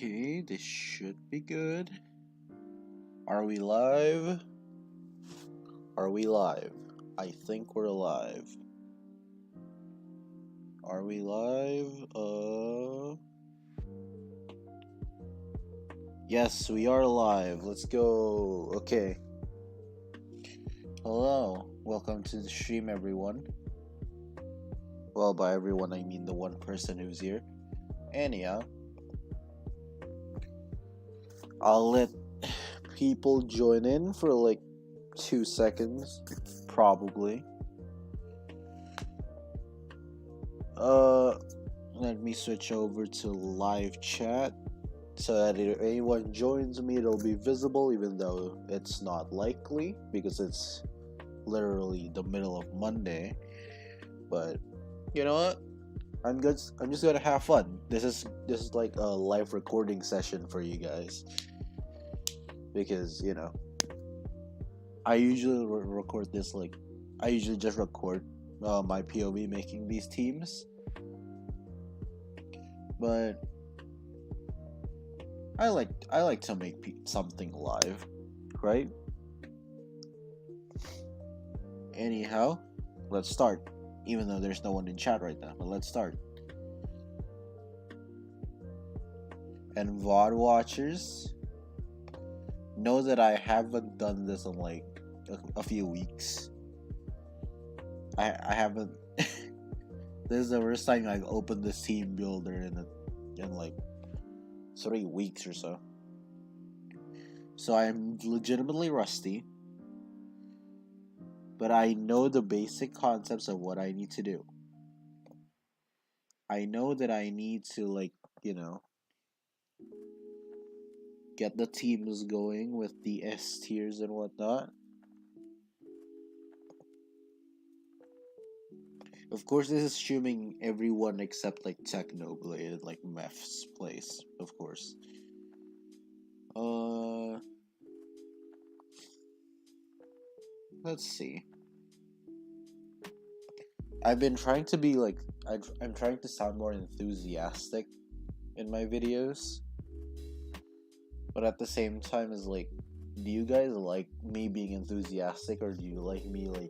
Okay, this should be good. Are we live? Are we live? I think we're live. Are we live? Yes, we are live. Let's go. Okay. Hello. Welcome to the stream, everyone. Well, by everyone, I mean the one person who's here. Anyhow, I'll let people join in for like 2 seconds, probably. Let me switch over to live chat so that if anyone joins me, it'll be visible, even though it's not likely because it's literally the middle of Monday. But you know what? I'm just gonna have fun. This is like a live recording session for you guys because I usually record this I usually just record my POV making these teams, but I like to make something live, right? Anyhow, let's start. Even though there's no one in chat right now, but let's start. And VOD watchers, know that I haven't done this in like a few weeks. I haven't. This is the first time I've opened this Teambuilder in like 3 weeks or so. So I'm legitimately rusty, but I know the basic concepts of what I need to do. I know that I need to get the teams going with the S tiers and whatnot. Of course, this is assuming everyone except like Technoblade and like Meph's place, of course. Let's see. I've been trying to be like I'm trying to sound more enthusiastic in my videos, but at the same time, is like, do you guys like me being enthusiastic, or do you like me like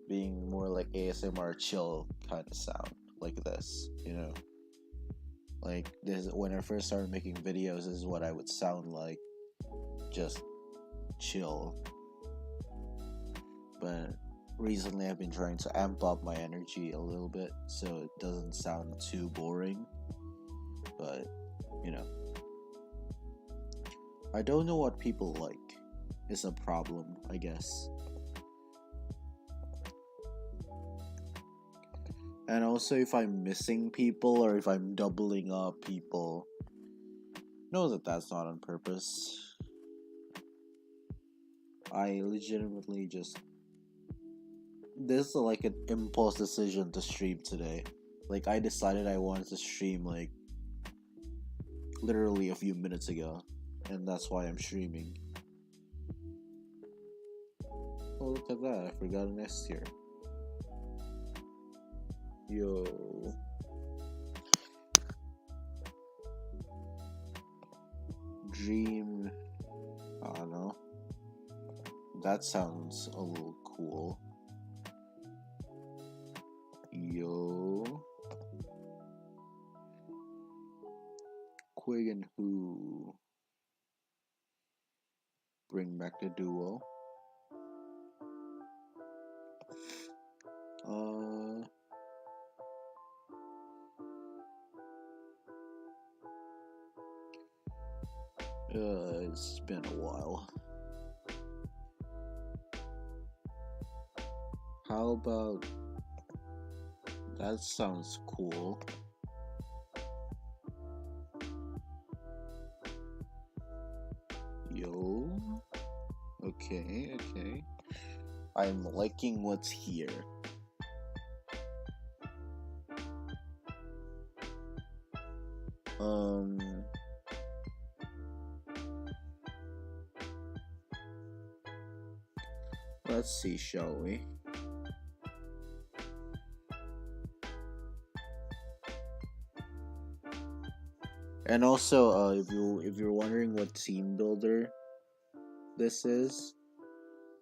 being more like ASMR chill kind of sound like this? Like this, when I first started making videos, this is what I would sound like, just chill. But recently I've been trying to amp up my energy a little bit so it doesn't sound too boring. But I don't know what people like is a problem, I guess. And also, if I'm missing people or if I'm doubling up people, know that that's not on purpose. I legitimately just... This is like an impulse decision to stream today. Like, I decided I wanted to stream like literally a few minutes ago, and that's why I'm streaming. Oh, look at that, I forgot an S tier. Yo. Dream. I don't know. That sounds a little cool. Yo. Quig and Who. Bring back the duo. It's been a while. How about... That sounds cool. Yo. Okay. I'm liking what's here. Let's see, shall we? And also, if you're wondering what team builder this is,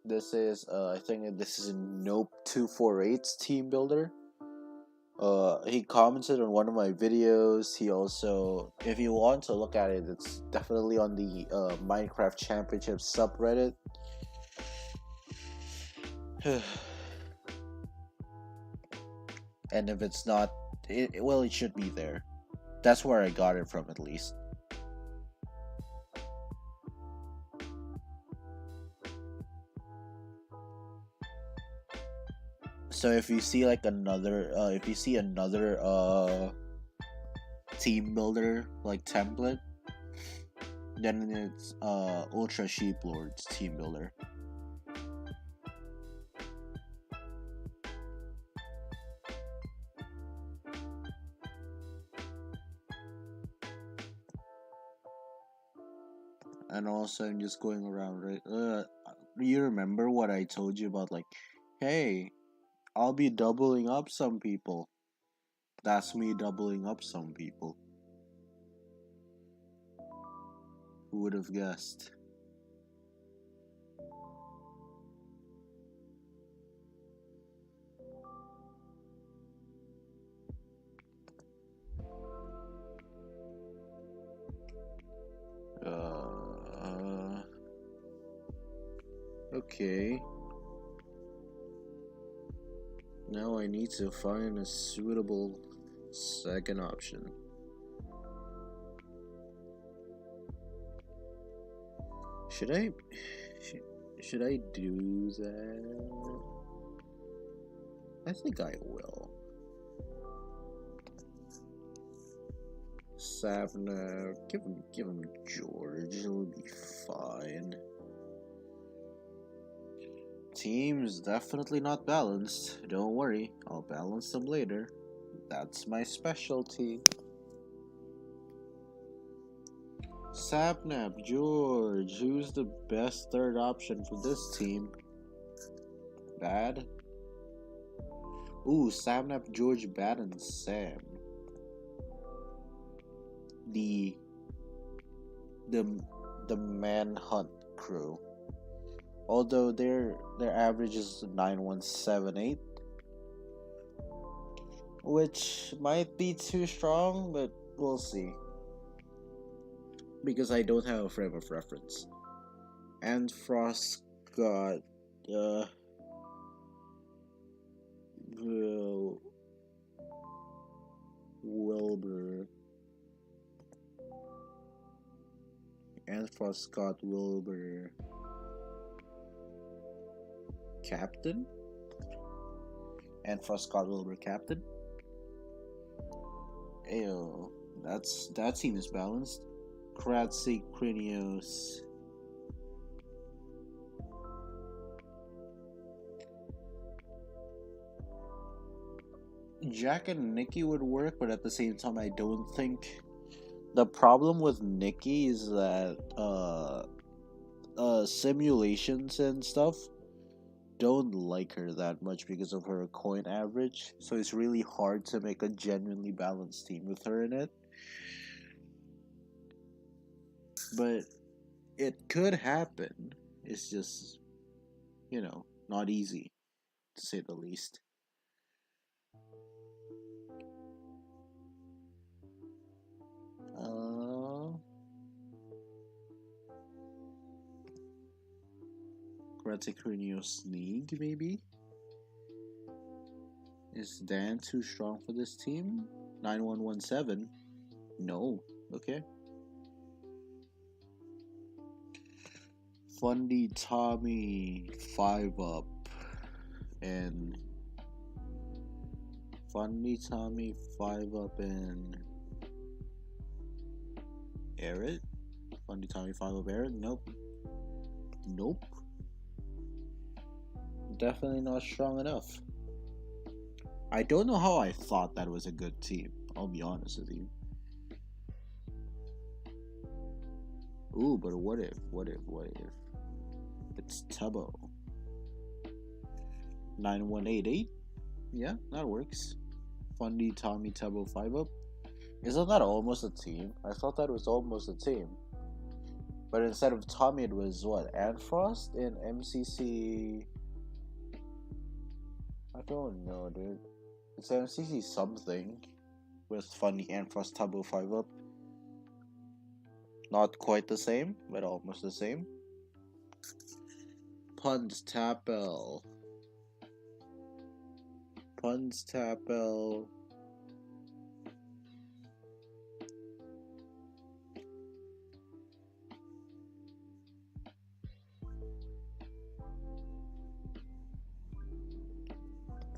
I think this is Nope 248's team builder. He commented on one of my videos. He also, if you want to look at it, it's definitely on the Minecraft Championship subreddit. And if it's not, well, it should be there. That's where I got it from, at least. So if you see like if you see another team builder like template, then it's Ultra Sheep Lord's team builder. And also, I'm just going around, right? You remember what I told you about, like, hey, I'll be doubling up some people. That's me doubling up some people. Who would have guessed? Okay. Now I need to find a suitable second option. Should I do that? I think I will. Savna, give him George. He'll be fine. Team's definitely not balanced. Don't worry, I'll balance them later. That's my specialty. Sapnap, George, who's the best third option for this team? Bad? Ooh, Sapnap, George, Bad, and Sam. The the manhunt crew. Although their average is 9178, which might be too strong, but we'll see. Because I don't have a frame of reference. And Frost got Wilbur. And Frost Scott Wilbur. Captain? And Frost Scott Wilbur Captain? Ew. That team is balanced. Kratzy Krinios. Jack and Nikki would work, but at the same time, I don't think. The problem with Nikki is that simulations and stuff don't like her that much because of her coin average. So it's really hard to make a genuinely balanced team with her in it. But it could happen. It's just, not easy, to say the least. Graticrinio Sneak, maybe? Is Dan too strong for this team? 9117? No. Okay. Fundy Tommy 5 up. And Fundy Tommy 5 up and Eric? Fundy Tommy 5 up Eric? Nope. Nope. Definitely not strong enough. I don't know how I thought that was a good team. I'll be honest with you. Ooh, but what if? It's Tubbo. 9188? Yeah, that works. Fundy Tommy Tubbo 5 up. Isn't that almost a team? I thought that was almost a team. But instead of Tommy, it was what? Anfrost in MCC. I don't know, dude. It's MCC something with funny Anfrost Taboo 5 up. Not quite the same, but almost the same. Puns Tapel. Puns Tapel.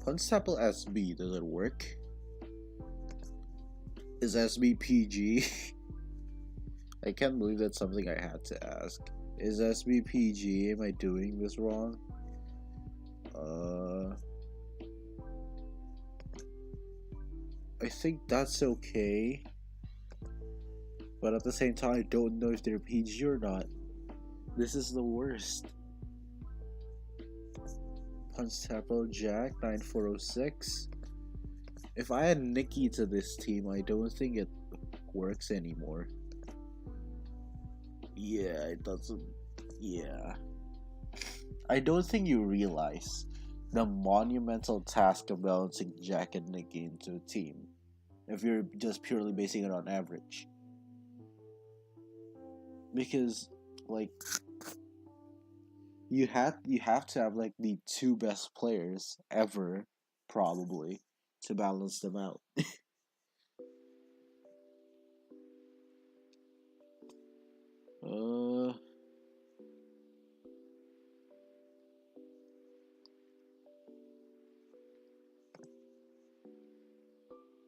Puns Tapel SB, does it work? Is SB PG? I can't believe that's something I had to ask. Is SB PG? Am I doing this wrong? I think that's okay. But at the same time, I don't know if they're PG or not. This is the worst. Punch Tapo Jack 9406. If I add Nikki to this team, I don't think it works anymore. Yeah, it doesn't. Yeah. I don't think you realize the monumental task of balancing Jack and Nikki into a team if you're just purely basing it on average. Because, like, you have to have like the two best players ever, probably, to balance them out.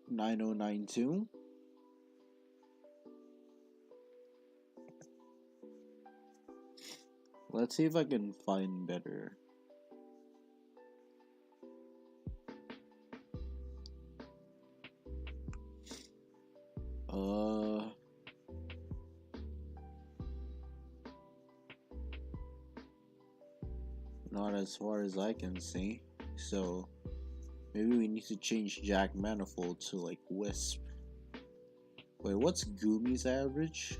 9092. Let's see if I can find better. Not as far as I can see. So maybe we need to change Jack Manifold to like Wisp. Wait, what's Gumi's average?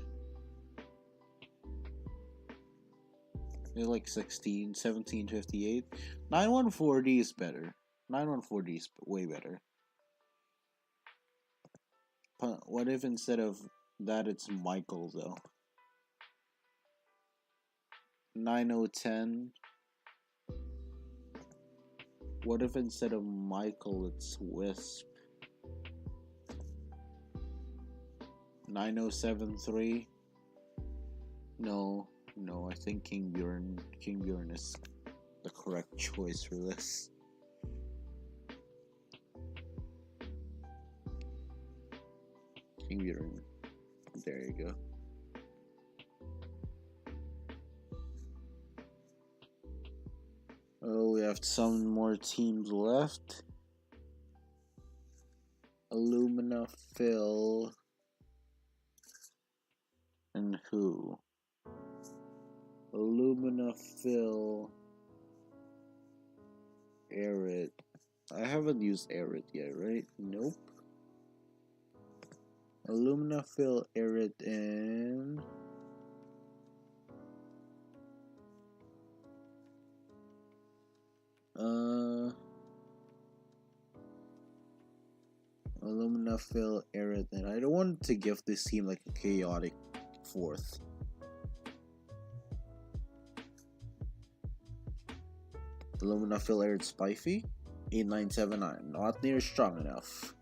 They're like 16, 1758. 9140 is better. 9140 is way better. What if instead of that it's Michael though? 9010. What if instead of Michael it's Wisp? 9073. No, I think King Bjorn is the correct choice for this. King Bjorn. There you go. Oh, we have some more teams left. Illumina, Phil, and who? Illumina, Phil, Arid. I haven't used Arid yet, right? Nope. Illumina, Phil, Arid, and Illumina, Phil, Arid, and I don't want to give this team like a chaotic fourth. Illumina, Phil, Arid, Spifey, 8979, not near strong enough.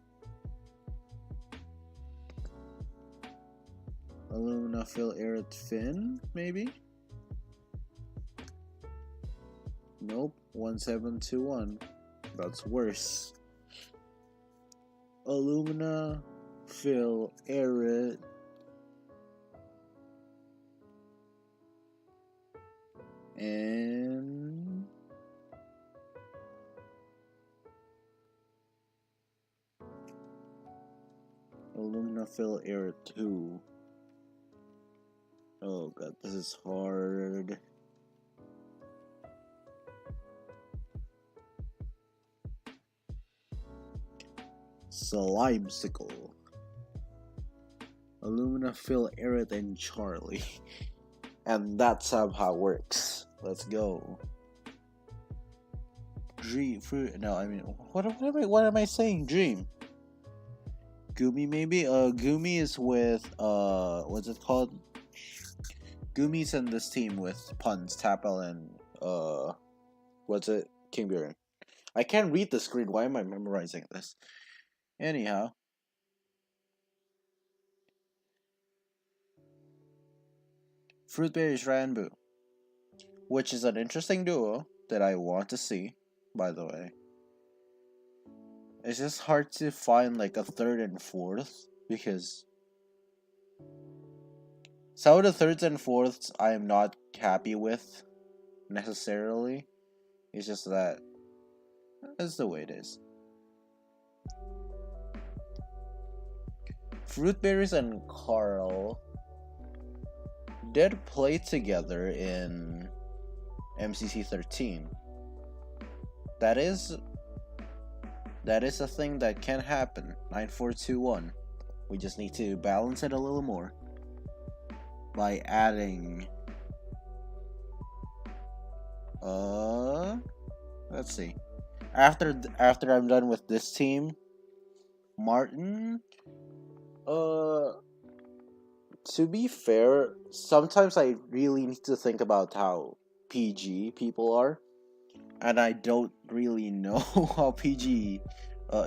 Illumina, Phil, Arid, Finn, maybe? Nope, 1721. That's worse. Illumina, Phil, Arid, and Illumina, Phil, Arid 2. Oh god, this is hard. Slimesicle. Illumina, Phil, Aerith, and Charlie. And that's how it works. Let's go. Dream fruit. No, I mean, what am I saying? Dream. Gumi maybe. Gumi is with what's it called? Gumi's in this team with Puns, Tapel, and what's it? King Buren. I can't read the screen. Why am I memorizing this? Anyhow. Fruitberry's Ranboo, which is an interesting duo that I want to see, by the way. It's just hard to find like a third and fourth because some of the thirds and fourths I am not happy with necessarily. It's just that that's the way it is. Fruitberries and Carl did play together in MCC 13. That is a thing that can happen. 9421. We just need to balance it a little more by adding let's see. After I'm done with this team, Martin, to be fair, sometimes I really need to think about how PG people are, and I don't really know how PG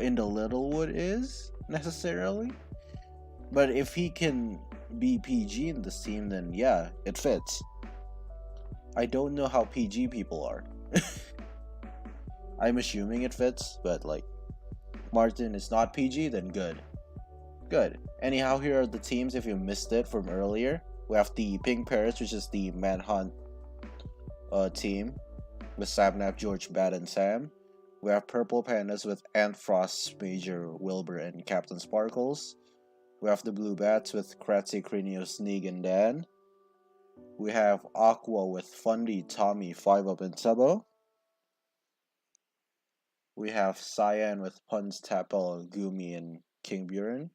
in the Littlewood is necessarily. But if he can be PG in this team, then yeah, it fits. I don't know how PG people are. I'm assuming it fits, but like, Martin is not PG, then good. Good. Anyhow, here are the teams if you missed it from earlier. We have the Pink Parrots, which is the Manhunt team with Sapnap, George, Bad, and Sam. We have Purple Pandas with Antfrost, Major, Wilbur, and Captain Sparkles. We have the Blue Bats with Kratzy, Crinio, Sneak, and Dan. We have Aqua with Fundy, Tommy, 5-Up, and Sabo. We have Cyan with Puns, Tapel, Gumi, and King Buren.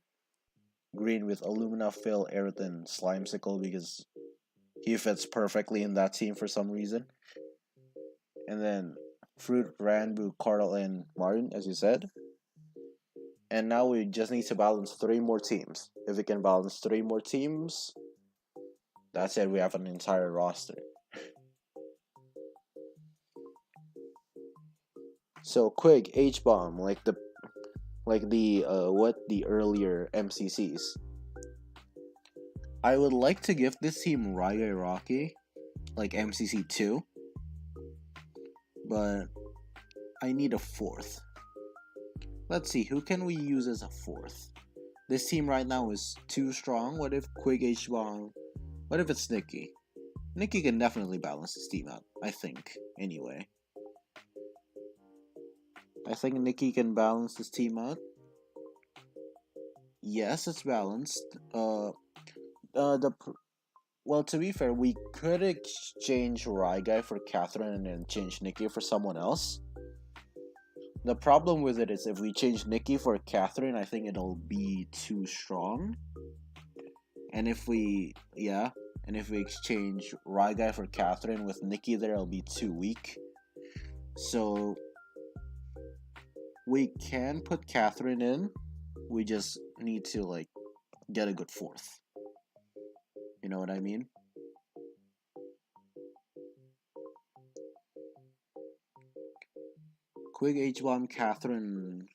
Green with Illumina, Phil, Aerith, and Slimesicle because he fits perfectly in that team for some reason. And then Fruit, Ranboo, Carl, and Martin, as you said. And now we just need to balance 3 more teams. If we can balance 3 more teams, that's it. We have an entire roster. So quick H-bomb, like the earlier MCCs. I would like to give this team Raigai Rocky, like MCC 2, but I need a 4th. Let's see, who can we use as a 4th? This team right now is too strong. What if Quig H-bomb? What if it's Nikki? Nikki can definitely balance this team out, I think, anyway. I think Nikki can balance this team out. Yes, it's balanced. Well, to be fair, we could exchange Raigai for Catherine and then change Nikki for someone else. The problem with it is if we change Nikki for Catherine, I think it'll be too strong. And if we exchange Raigai for Catherine with Nikki there, it'll be too weak. So we can put Catherine in. We just need to like get a good 4th. You know what I mean? Quig H-bomb, Catherine.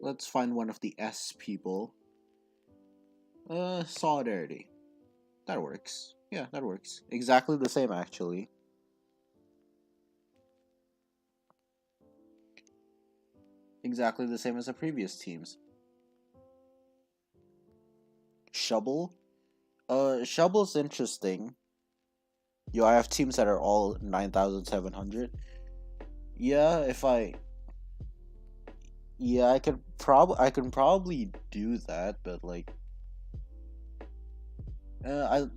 Let's find one of the S people. Solidarity. That works. Yeah, that works. Exactly the same actually. Exactly the same as the previous teams. Shovel. Shovel's interesting. I have teams that are all 9,700. Yeah, I can probably do that, but like, I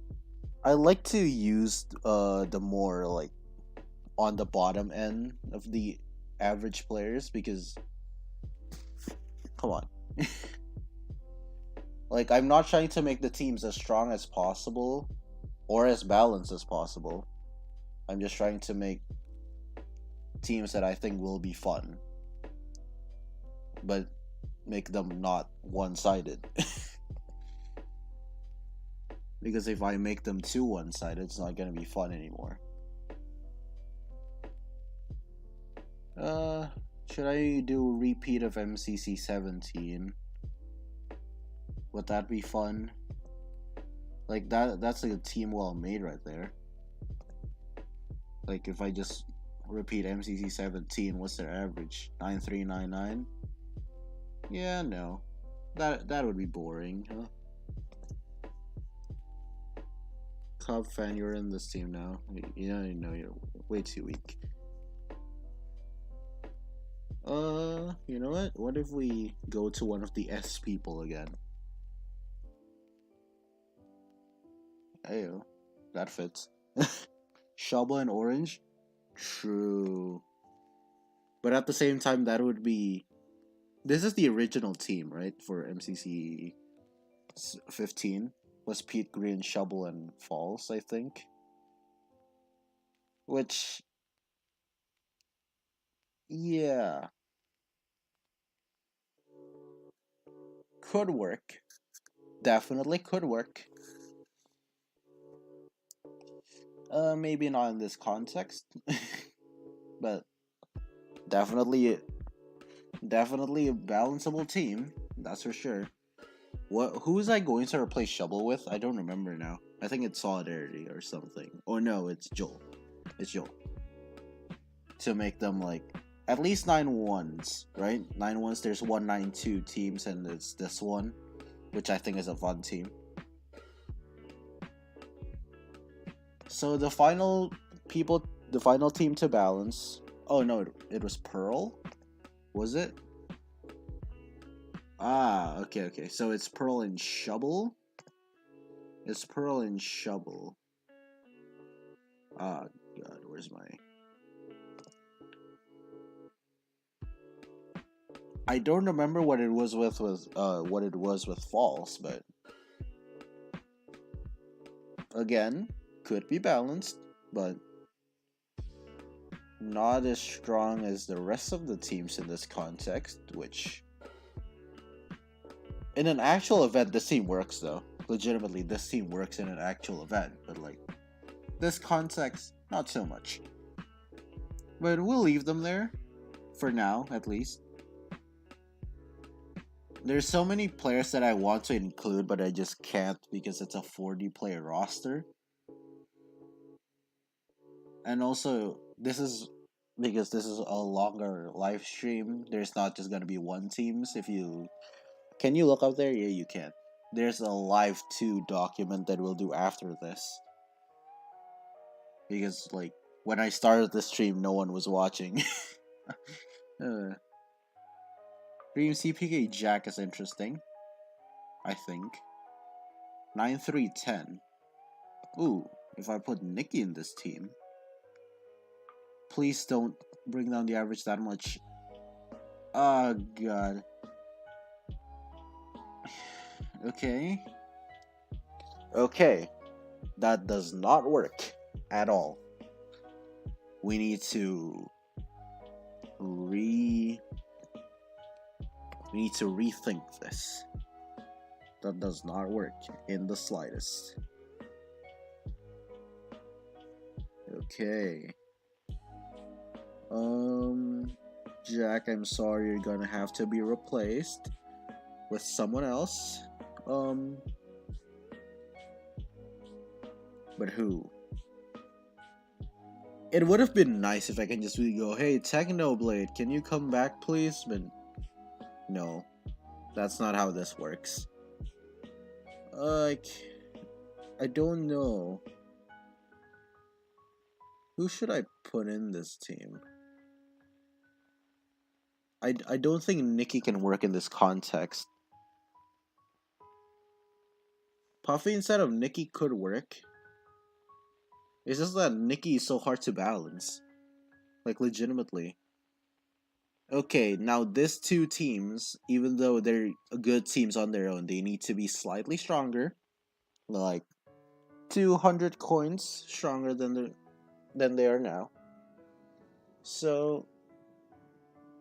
like to use the more like on the bottom end of the average players because, come on. Like, I'm not trying to make the teams as strong as possible or as balanced as possible. I'm just trying to make teams that I think will be fun, but make them not one-sided. Because if I make them too one-sided, it's not gonna be fun anymore. Should I do a repeat of MCC 17? Would that be fun? Like that's like a team well made right there. Like if I just repeat MCC 17, what's their average? 9399? Yeah, no. That would be boring, huh? Cub fan, you're in this team now. You know you're way too weak. You know what? What if we go to one of the S people again? Ayo, that fits. Shaba and Orange? True. But at the same time, that would be. This is the original team, right? For MCC 15. Was Pete Green, Shovel, and Falls, I think. Which. Yeah. Could work. Definitely could work. Maybe not in this context. But definitely definitely a balanceable team, that's for sure. Who is I going to replace Shovel with? I don't remember now. I think it's Solidarity or something. Or no, it's Joel. It's Joel. To make them like at least 9-1s, right? 9-1s, there's 192 teams and it's this one, which I think is a fun team. So the final team to balance. Oh no, it was Pearl? Was it? Ah, okay. So it's Pearl and Shovel? It's Pearl and Shovel. Ah, God, where's my... I don't remember what it was with False, but... Again, could be balanced, but... Not as strong as the rest of the teams in this context, which... In an actual event, this team works, though. Legitimately, this team works in an actual event, but like... This context, not so much. But we'll leave them there. For now, at least. There's so many players that I want to include, but I just can't because it's a 40-player roster. And also, this is because this is a longer live stream. There's not just gonna be one teams. Can you look up there? Yeah, you can. There's a live 2 document that we'll do after this. Because like when I started the stream, no one was watching. Dream CPK Jack is interesting. I think. 9-3-10. Ooh, if I put Nikki in this team. Please don't bring down the average that much. Oh, God. Okay. Okay. That does not work at all. We need to rethink this. That does not work in the slightest. Okay. Jack, I'm sorry, you're gonna have to be replaced with someone else. But who? It would have been nice if I can just really go, hey, Technoblade, can you come back, please? But no, that's not how this works. I don't know. Who should I put in this team? I don't think Nikki can work in this context. Puffy instead of Nikki could work. It's just that Nikki is so hard to balance. Like, legitimately. Okay, now these two teams, even though they're good teams on their own, they need to be slightly stronger, like 200 coins stronger than they are now. So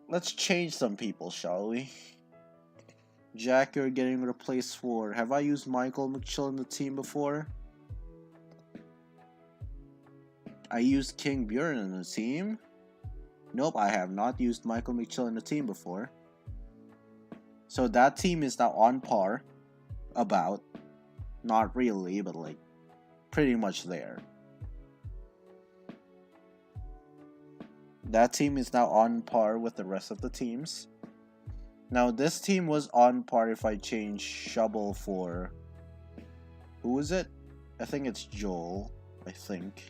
let's change some people, shall we? Jack, you're getting replaced for. Have I used Michael McChill in the team before? I used King Bjorn in the team. Nope, I have not used Michael McChill in the team before. So that team is now on par. About. Not really, but like pretty much there. That team is now on par with the rest of the teams. Now this team was on par if I change Shovel for... Who is it? I think it's Joel. I think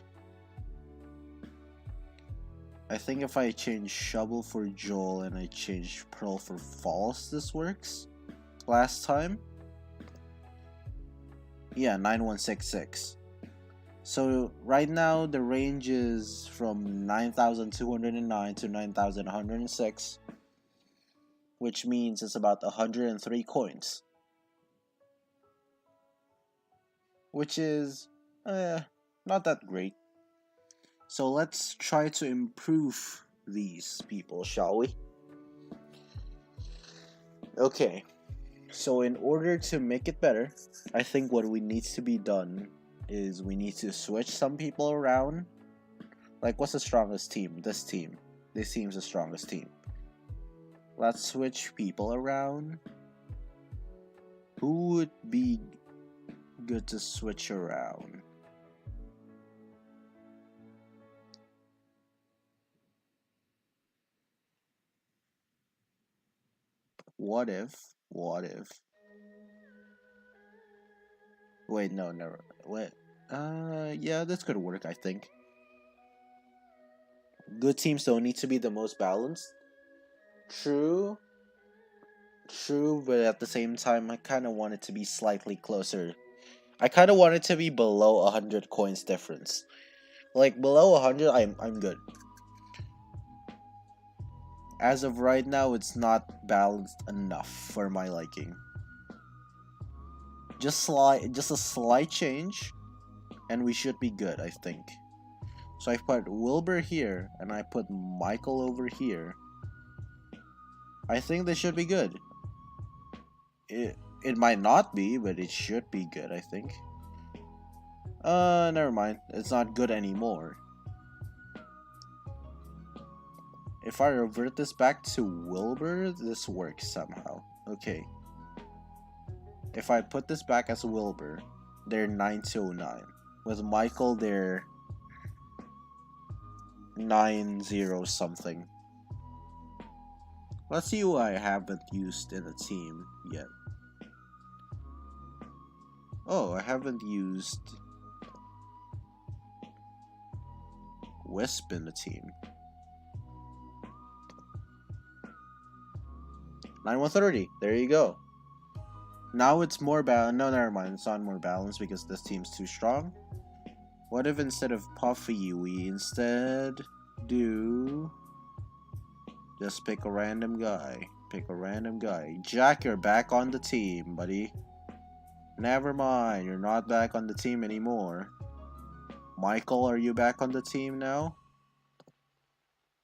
if I change Shovel for Joel and I change Pearl for False, this works. Last time? Yeah, 9166. So right now the range is from 9,209 to 9,106, which means it's about 103 coins. Which is not that great. So let's try to improve these people, shall we? Okay, so in order to make it better, I think what needs to be done is we need to switch some people around. Like, what's the strongest team? This team. This team's the strongest team. Let's switch people around. Who would be good to switch around? What if? Wait, no, never. Wait. Yeah, this could work, I think. Good teams don't need to be the most balanced. True, but at the same time, I kind of want it to be slightly closer. I kind of want it to be below 100 coins difference. Like, below 100, I'm good. As of right now, it's not balanced enough for my liking. Just a slight change, and we should be good, I think. So I put Wilbur here, and I put Michael over here. I think they should be good. It might not be, but it should be good, I think. Never mind. It's not good anymore. If I revert this back to Wilbur, this works somehow. Okay. If I put this back as Wilbur, they're 9209. With Michael, they're 90 something. Let's see who I haven't used in the team yet. Oh, I haven't used Wisp in the team. 9130. There you go. Now it's more balanced. No, never mind. It's not more balanced because this team's too strong. What if instead of Puffy, we instead do... Just pick a random guy. Jack, you're back on the team, buddy. Never mind. You're not back on the team anymore. Michael, are you back on the team now?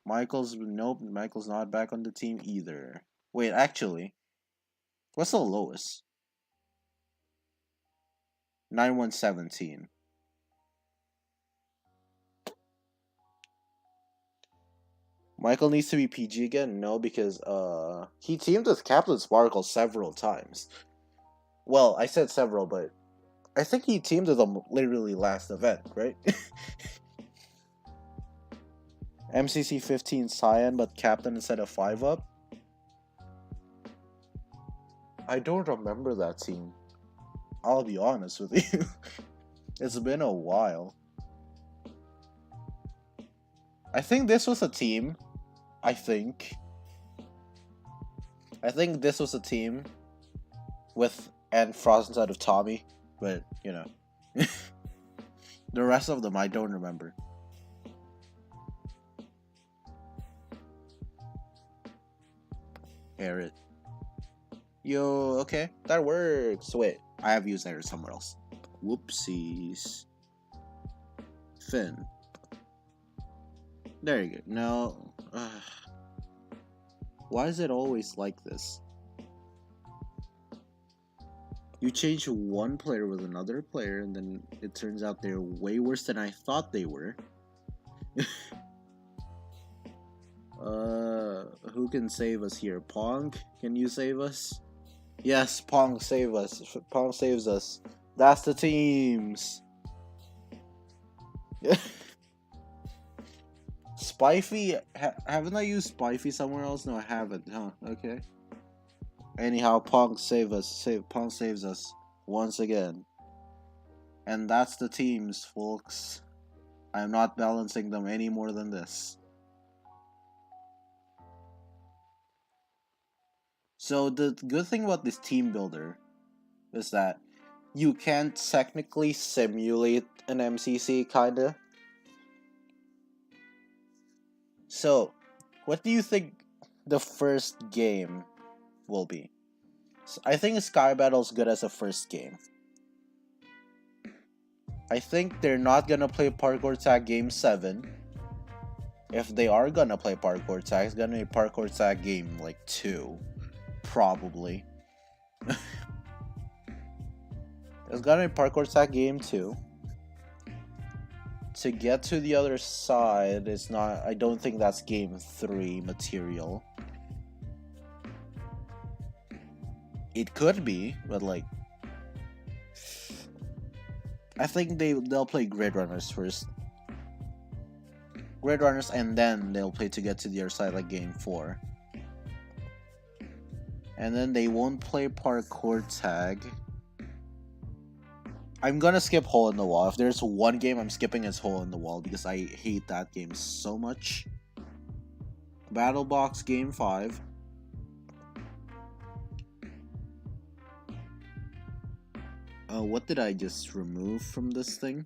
Nope, Michael's not back on the team either. Wait, actually, what's the lowest? 9117. Michael needs to be PG again? No, because he teamed with Captain Sparkle several times. Well, I said several, but I think he teamed with them literally last event, right? MCC 15 Cyan, but Captain instead of 5-up? I don't remember that team. I'll be honest with you. It's been a while. I think this was a team. I think this was a team with and Frost instead of Tommy, but you know. The rest of them I don't remember. Air it. Yo, okay, that works. Wait, I have used air somewhere else. Whoopsies. Finn. There you go. No. Why is it always like this? You change one player with another player, and then it turns out they're way worse than I thought they were. Who can save us here? Pong? Can you save us? Yes, Pong save us. Pong saves us. That's the teams. Spifey? Haven't I used Spifey somewhere else? No, I haven't. Huh? Okay. Anyhow, Pong save us. Pong saves us once again. And that's the teams, folks. I'm not balancing them any more than this. So the good thing about this team builder is that you can't technically simulate an MCC, kinda. So, what do you think the first game will be? So I think Sky Battle's good as a first game. I think they're not gonna play Parkour Tag Game 7. If they are gonna play Parkour Tag, it's gonna be Parkour Tag Game like 2. Probably. It's gonna be Parkour Tag Game 2. To get to the other side is not. I don't think that's Game 3 material. It could be, but like, I think they'll play Grid Runners first. Grid Runners, and then they'll play to get to the other side, like Game 4. And then they won't play Parkour Tag. I'm gonna skip Hole in the Wall. If there's one game I'm skipping, it's Hole in the Wall because I hate that game so much. Battle Box Game 5. What did I just remove from this thing?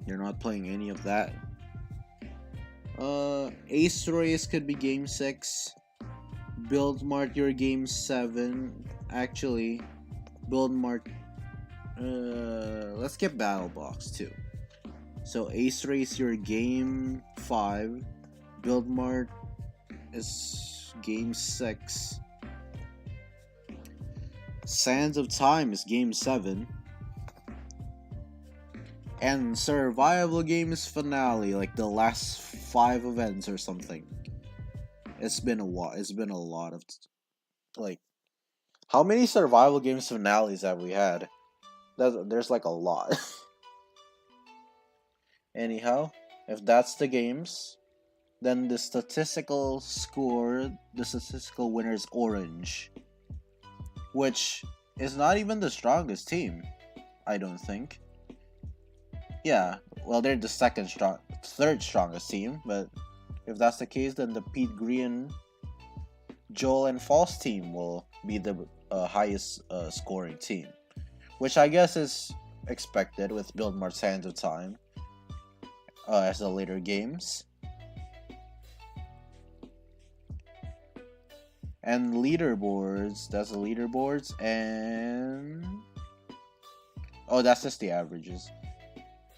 You're not playing any of that. Ace Race could be Game 6. Build Mart your Game 7. Actually, Build Mart. Let's get Battle Box too. So Ace Race your Game 5. Build Mart is Game 6. Sands of Time is Game 7. And Survival Games Finale, like the last 5 events or something. It's been a while. It's been a lot of, like, how many Survival Games finales have we had? There's like a lot. Anyhow, if that's the games, then the statistical winner is Orange, which is not even the strongest team, I don't think. Yeah, well, they're the third strongest team, but if that's the case, then the Pete Green, Joel, and False team will be the highest scoring team, which I guess is expected with Build Mart's Hands of Time as the later games. And leaderboards, that's the leaderboards, and oh, that's just the averages.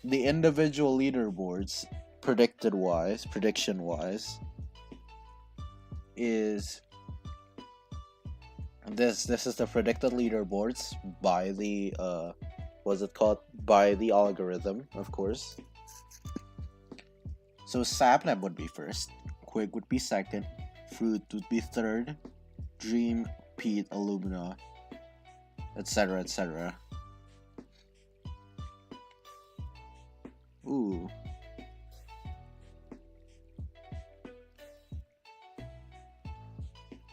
The individual leaderboards, prediction wise, is this is the predicted leaderboards by the what's it called, by the algorithm, of course. So Sapnap would be first, Quig would be second, Fruit would be third, Dream, Pete, Illumina, etc, etc. Ooh.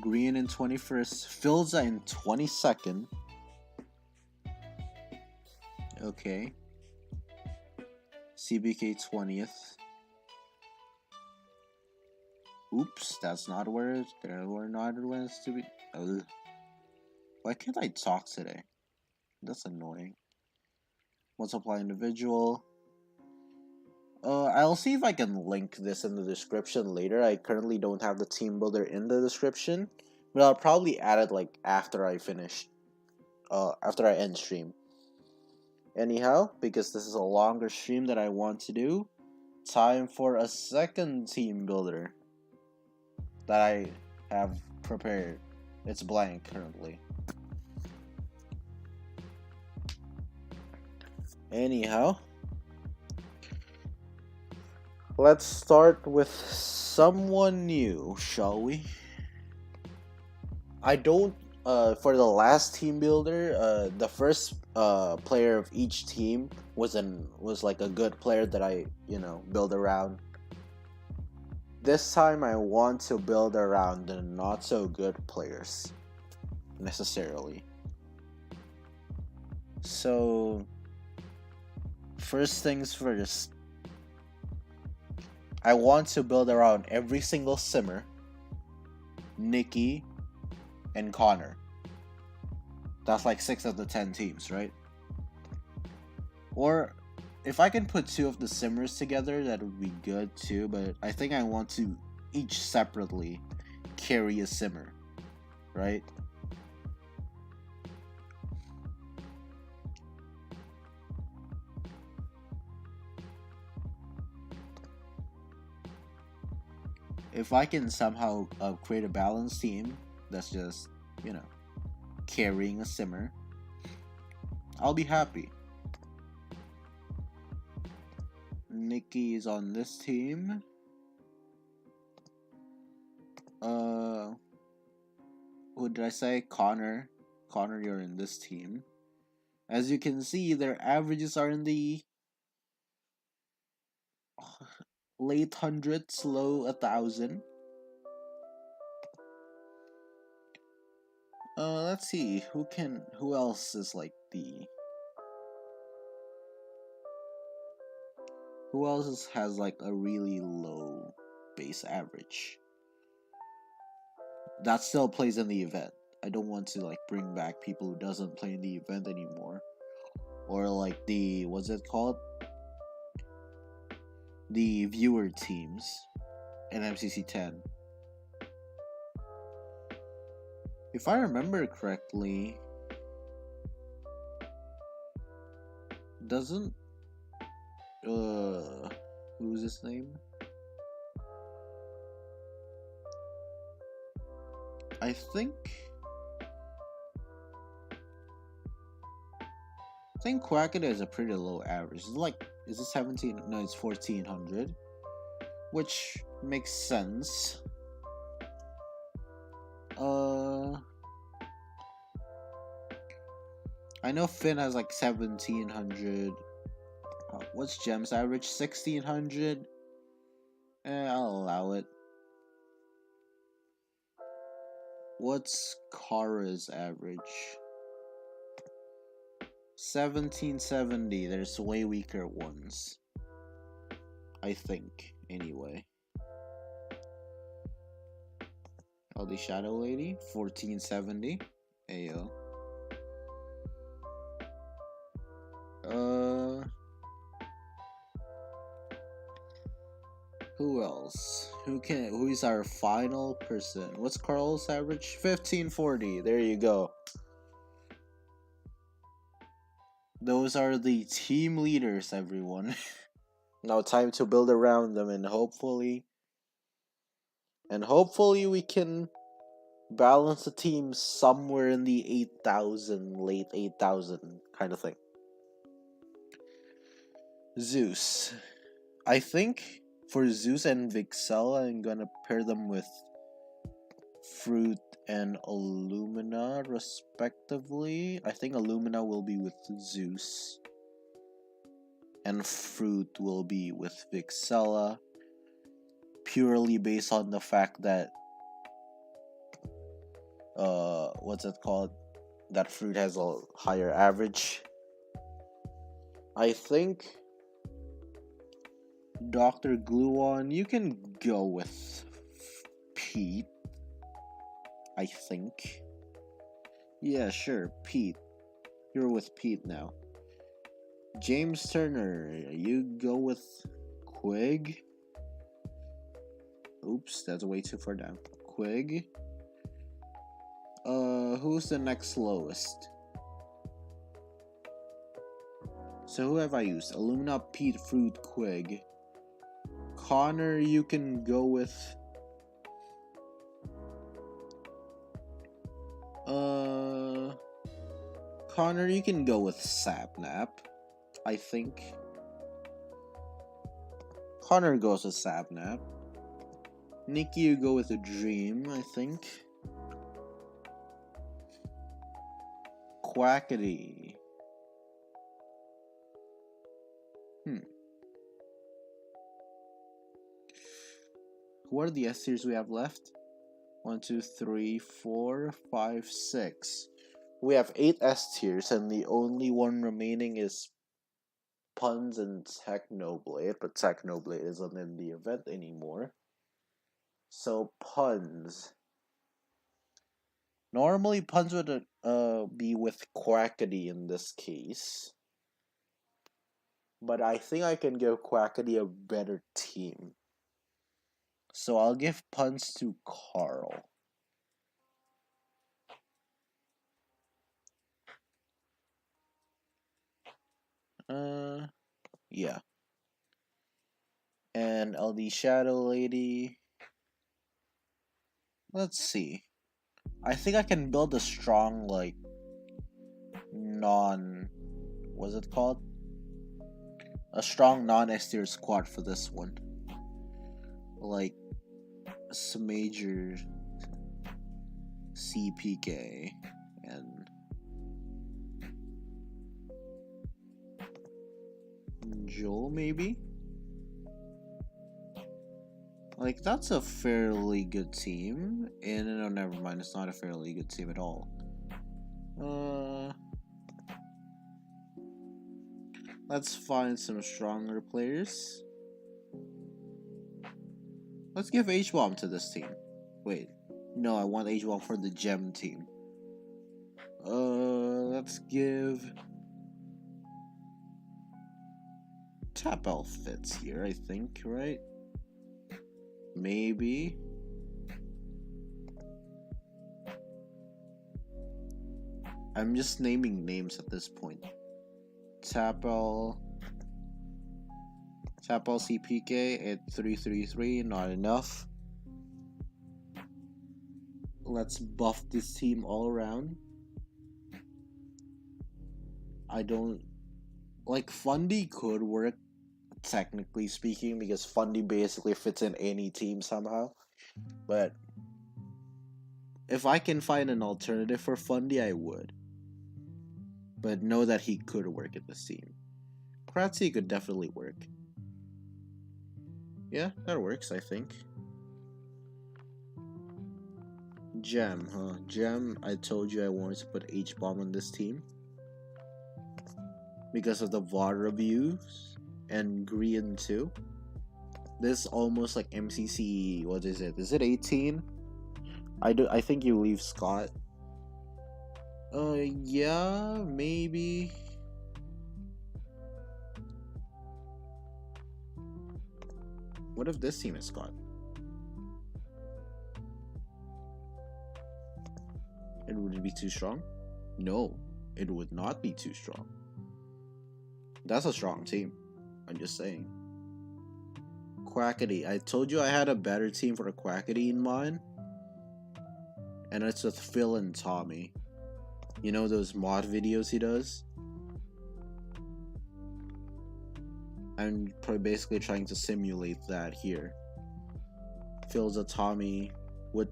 Green in 21st, Filza in 22nd. Okay. CBK 20th. Oops, that's not where there were not wins to be. Why can't I talk today? That's annoying. Multiply individual. I'll see if I can link this in the description later. I currently don't have the team builder in the description, but I'll probably add it like after I finish, after I end stream. Anyhow, because this is a longer stream that I want to do, time for a second team builder that I have prepared. It's blank currently. Anyhow, let's start with someone new, shall we? I don't for the last team builder, the first player of each team was like a good player that I, build around. This time I want to build around the not so good players necessarily. So first things first, I want to build around every single simmer, Nikki, and Connor. That's like 6 of the 10 teams, right? Or if I can put 2 of the simmers together, that would be good too, but I think I want to each separately carry a simmer, right? If I can somehow create a balanced team that's just, carrying a simmer, I'll be happy. Nikki is on this team. What did I say? Connor. Connor, you're in this team. As you can see, their averages are in the late hundreds, low 1,000. Let's see who else is like who else has like a really low base average that still plays in the event. I don't want to like bring back people who doesn't play in the event anymore, or like what's it called, the viewer teams in MCC 10. If I remember correctly, doesn't who's his name? I think Quackity has a pretty low average. It's like, is it 17? No, it's 1400, which makes sense. I know Finn has like 1700. What's Gem's average? 1600. I'll allow it. What's Kara's average? 1770. There's way weaker ones, I think, anyway. Oh, the Shadow Lady, 1470. Ayo. Who else? Who is our final person? What's Carl's average? 1540. There you go. Those are the team leaders, everyone. Now time to build around them, and hopefully we can balance the team somewhere in the 8,000, late 8,000 kind of thing. Zeus. I think for Zeus and Vixella, I'm gonna pair them with Fruit and Illumina, respectively. I think Illumina will be with Zeus, and Fruit will be with Vixella, purely based on the fact that what's it called? That Fruit has a higher average. I think Dr. Gluon, you can go with Pete. I think. Yeah, sure, Pete. You're with Pete now. James Turner, you go with Quig. Oops, that's way too far down. Quig. Who's the next lowest? So who have I used? Illumina, Pete, Fruit, Quig. Connor, you can go with... Connor, you can go with Sapnap, I think. Connor goes with Sapnap. Nikki, you go with a Dream, I think. Quackity. What are the S tiers we have left? 1, 2, 3, 4, 5, 6. We have 8 S tiers, and the only one remaining is Puns and Technoblade, but Technoblade isn't in the event anymore. So Puns. Normally Puns would be with Quackity in this case. But I think I can give Quackity a better team. So I'll give Puns to Carl. Yeah. And LD Shadow Lady. Let's see. I think I can build a strong, like, what's it called? A strong non-S tier squad for this one. Like, some major CPK and Joel, maybe? Like, that's a fairly good team. And no, never mind, it's not a fairly good team at all. Let's find some stronger players. Let's give H-Bomb to this team. Wait, no, I want H-Bomb for the Gem team. Let's give... Tapel fits here, I think, right? Maybe. I'm just naming names at this point. Tapel CPK at 333, not enough. Let's buff this team all around. I don't... Like, Fundy could work, technically speaking, because Fundy basically fits in any team somehow. But if I can find an alternative for Fundy, I would. But know that he could work in this team. Kratzy could definitely work. Yeah, that works, I think. Gem, huh? Gem, I told you I wanted to put H-Bomb on this team. Because of the VOD reviews. And Green too. This is almost like MCC, what is it? Is it 18? I think you leave Scott. Yeah, maybe. What if this team is Scott? It would be too strong? No, it would not be too strong. That's a strong team. I'm just saying. Quackity. I told you I had a better team for Quackity in mind. And it's with Phil and Tommy. You know those mod videos he does? I'm basically trying to simulate that here. Phil's a Tommy. Would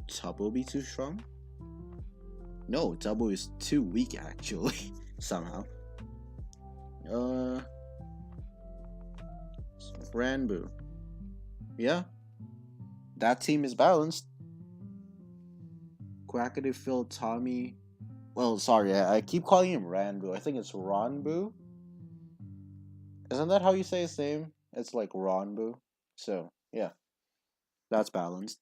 Tubbo be too strong? No, Tubbo is too weak actually. Somehow. Ranboo. Yeah. That team is balanced. Quackity, Phil, Tommy. Well, sorry, I keep calling him Ranboo. I think it's Ronboo. Isn't that how you say his name? It's like Ronboo. So, yeah. That's balanced.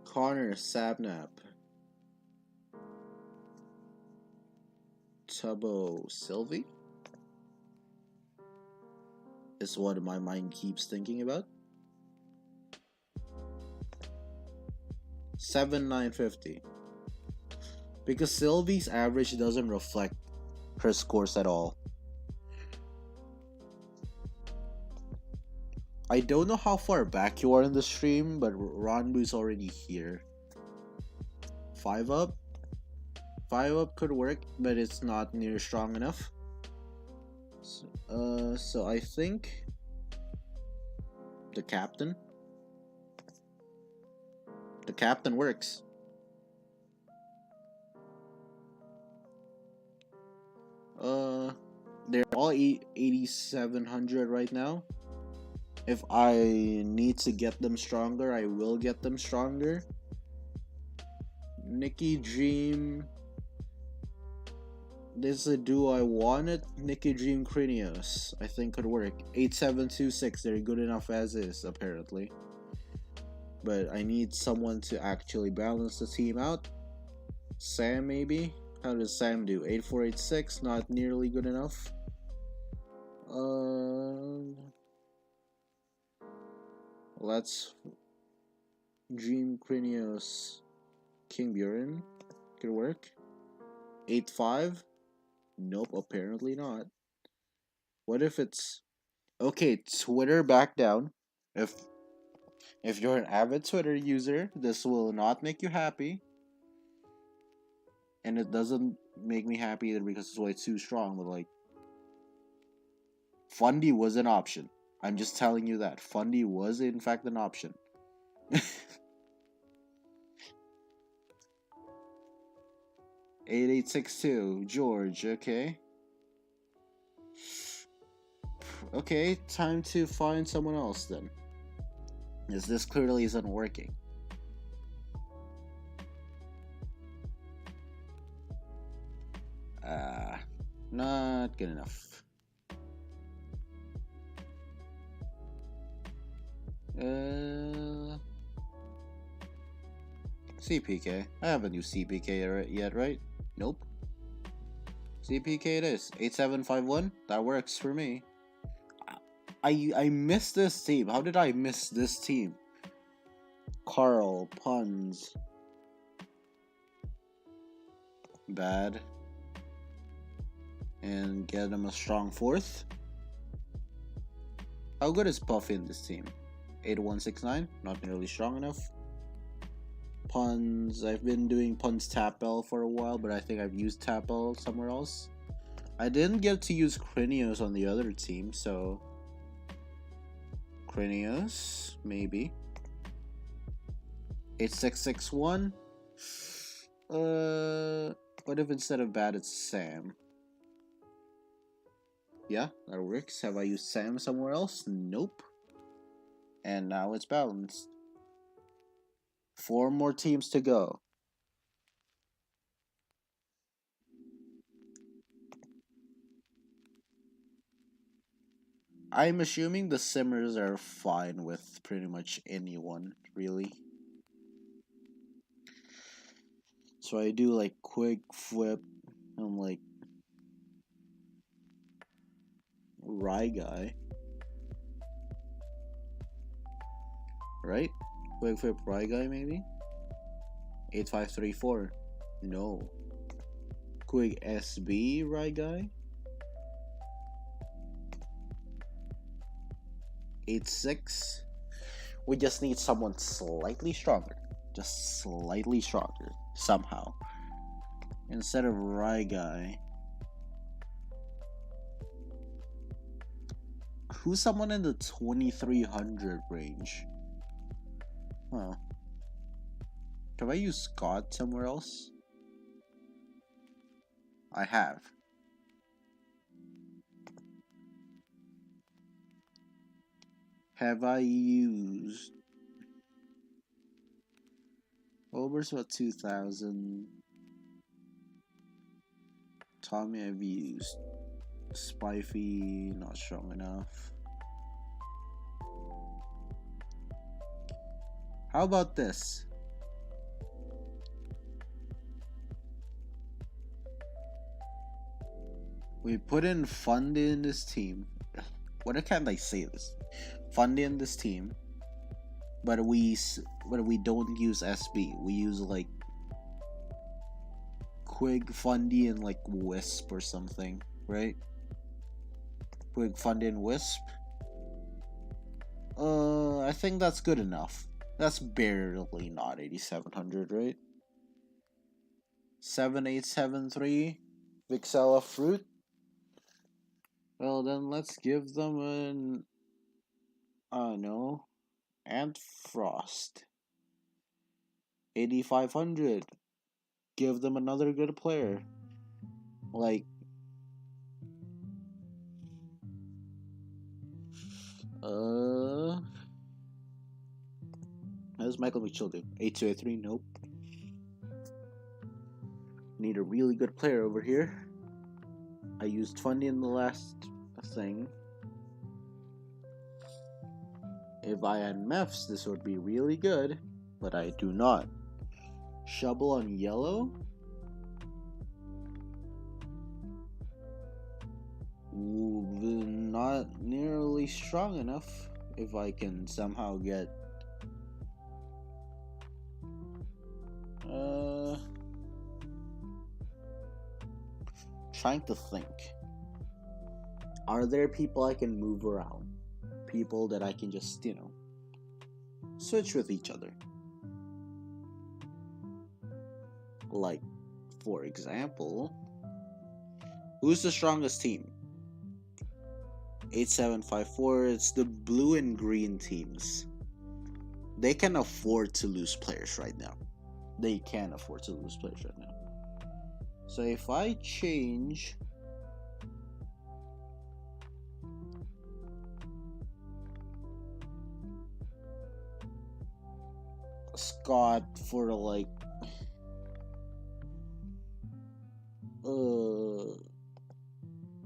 Connor, Sabnap. Tubbo, Sylvie? is what my mind keeps thinking about. 7,950. Because Sylvie's average doesn't reflect her scores at all. I don't know how far back you are in the stream, but Ranbu's already here. 5 up? 5 up could work, but it's not near strong enough. So I think the captain works. They're all 8,700 right now. If I need to get them stronger, I will get them stronger. Nikki Dream. This is a duo I wanted. Nikki Dream Krinios. I think could work. 8,726. They're good enough as is, apparently. But I need someone to actually balance the team out. Sam, maybe? How does Sam do? 8,486. Not nearly good enough. Let's Dream Krinios King Buren. Could work. 8,5. Nope, apparently not. What if it's okay? Twitter back down. If you're an avid Twitter user, this will not make you happy, and it doesn't make me happy either because it's way too strong. But like, Fundy was an option. I'm just telling you that Fundy was in fact an option. 8862 George. Okay. Okay, time to find someone else then. As this clearly isn't working. Not good enough. CPK. I haven't used CPK yet, right? Nope. CPK it is. 8751. That works for me. I missed this team. How did I miss this team? Carl, puns. Bad. And get him a strong 4th. How good is Puffy in this team? 8169. Not nearly strong enough. Puns. I've been doing puns Tapel for a while, but I think I've used Tapel somewhere else. I didn't get to use Krinios on the other team, so Krinios, maybe. 8661. What if instead of bad it's Sam? Yeah, that works. Have I used Sam somewhere else? Nope. And now it's balanced. 4 more teams to go. I'm assuming the simmers are fine with pretty much anyone, really. So I do like quick flip. I'm like Rye guy. Right? Quick flip Rye guy maybe? 8534. No. Quick SB Rye guy? 86. We just need someone slightly stronger. Just slightly stronger. Somehow. Instead of Rye guy. Who's someone in the 2300 range? Huh. Can I use Scott somewhere else? I have. Have I used Ober's about 2000. Tommy I've used. Spiffy, not strong enough. How about this? We put in Fundy in this team. Why can't I say this? Fundy in this team, but we don't use SB. We use like Quig, Fundy, and like Wisp or something, right? Quig, Fundy, and Wisp. I think that's good enough. That's barely not 8700, right? 7873 Vixella Fruit. Well, then let's give them an I don't know, Ant Frost. 8500. Give them another good player. Like how's Michael McChill do? 8283, nope. Need a really good player over here. I used Fundy in the last thing. If I had Mefs, this would be really good, but I do not. Shovel on yellow? Ooh, not nearly strong enough. If I can somehow get trying to think. Are there people I can move around? People that I can just, switch with each other. Like, for example, who's the strongest team? 8754, it's the blue and green teams. They can afford to lose players right now. They can afford to lose players right now. So if I change Scott for like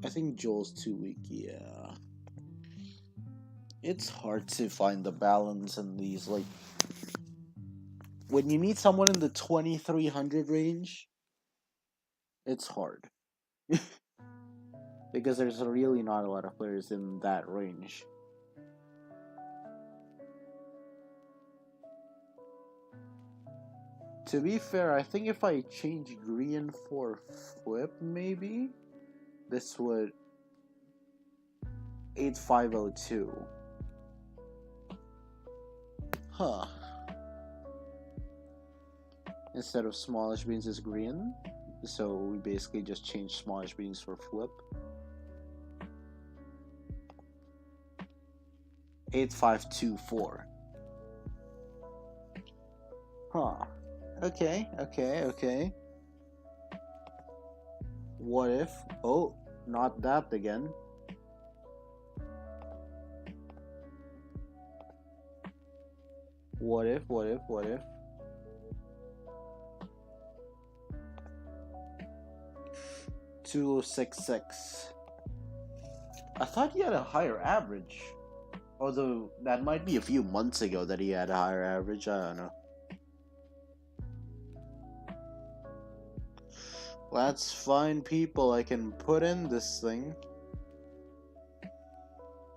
I think Joel's too weak, yeah. It's hard to find the balance in these, like when you need someone in the 2300 range, it's hard. Because there's really not a lot of players in that range. To be fair, I think if I change green for flip, maybe this would 8502. Huh. Instead of smallish beans is green, so we basically just change smallish beans for flip. 8524. Huh. Okay. What if? Oh, not that again. What if? 2066. I thought he had a higher average. Although, that might be a few months ago that he had a higher average, I don't know. Let's find people I can put in this thing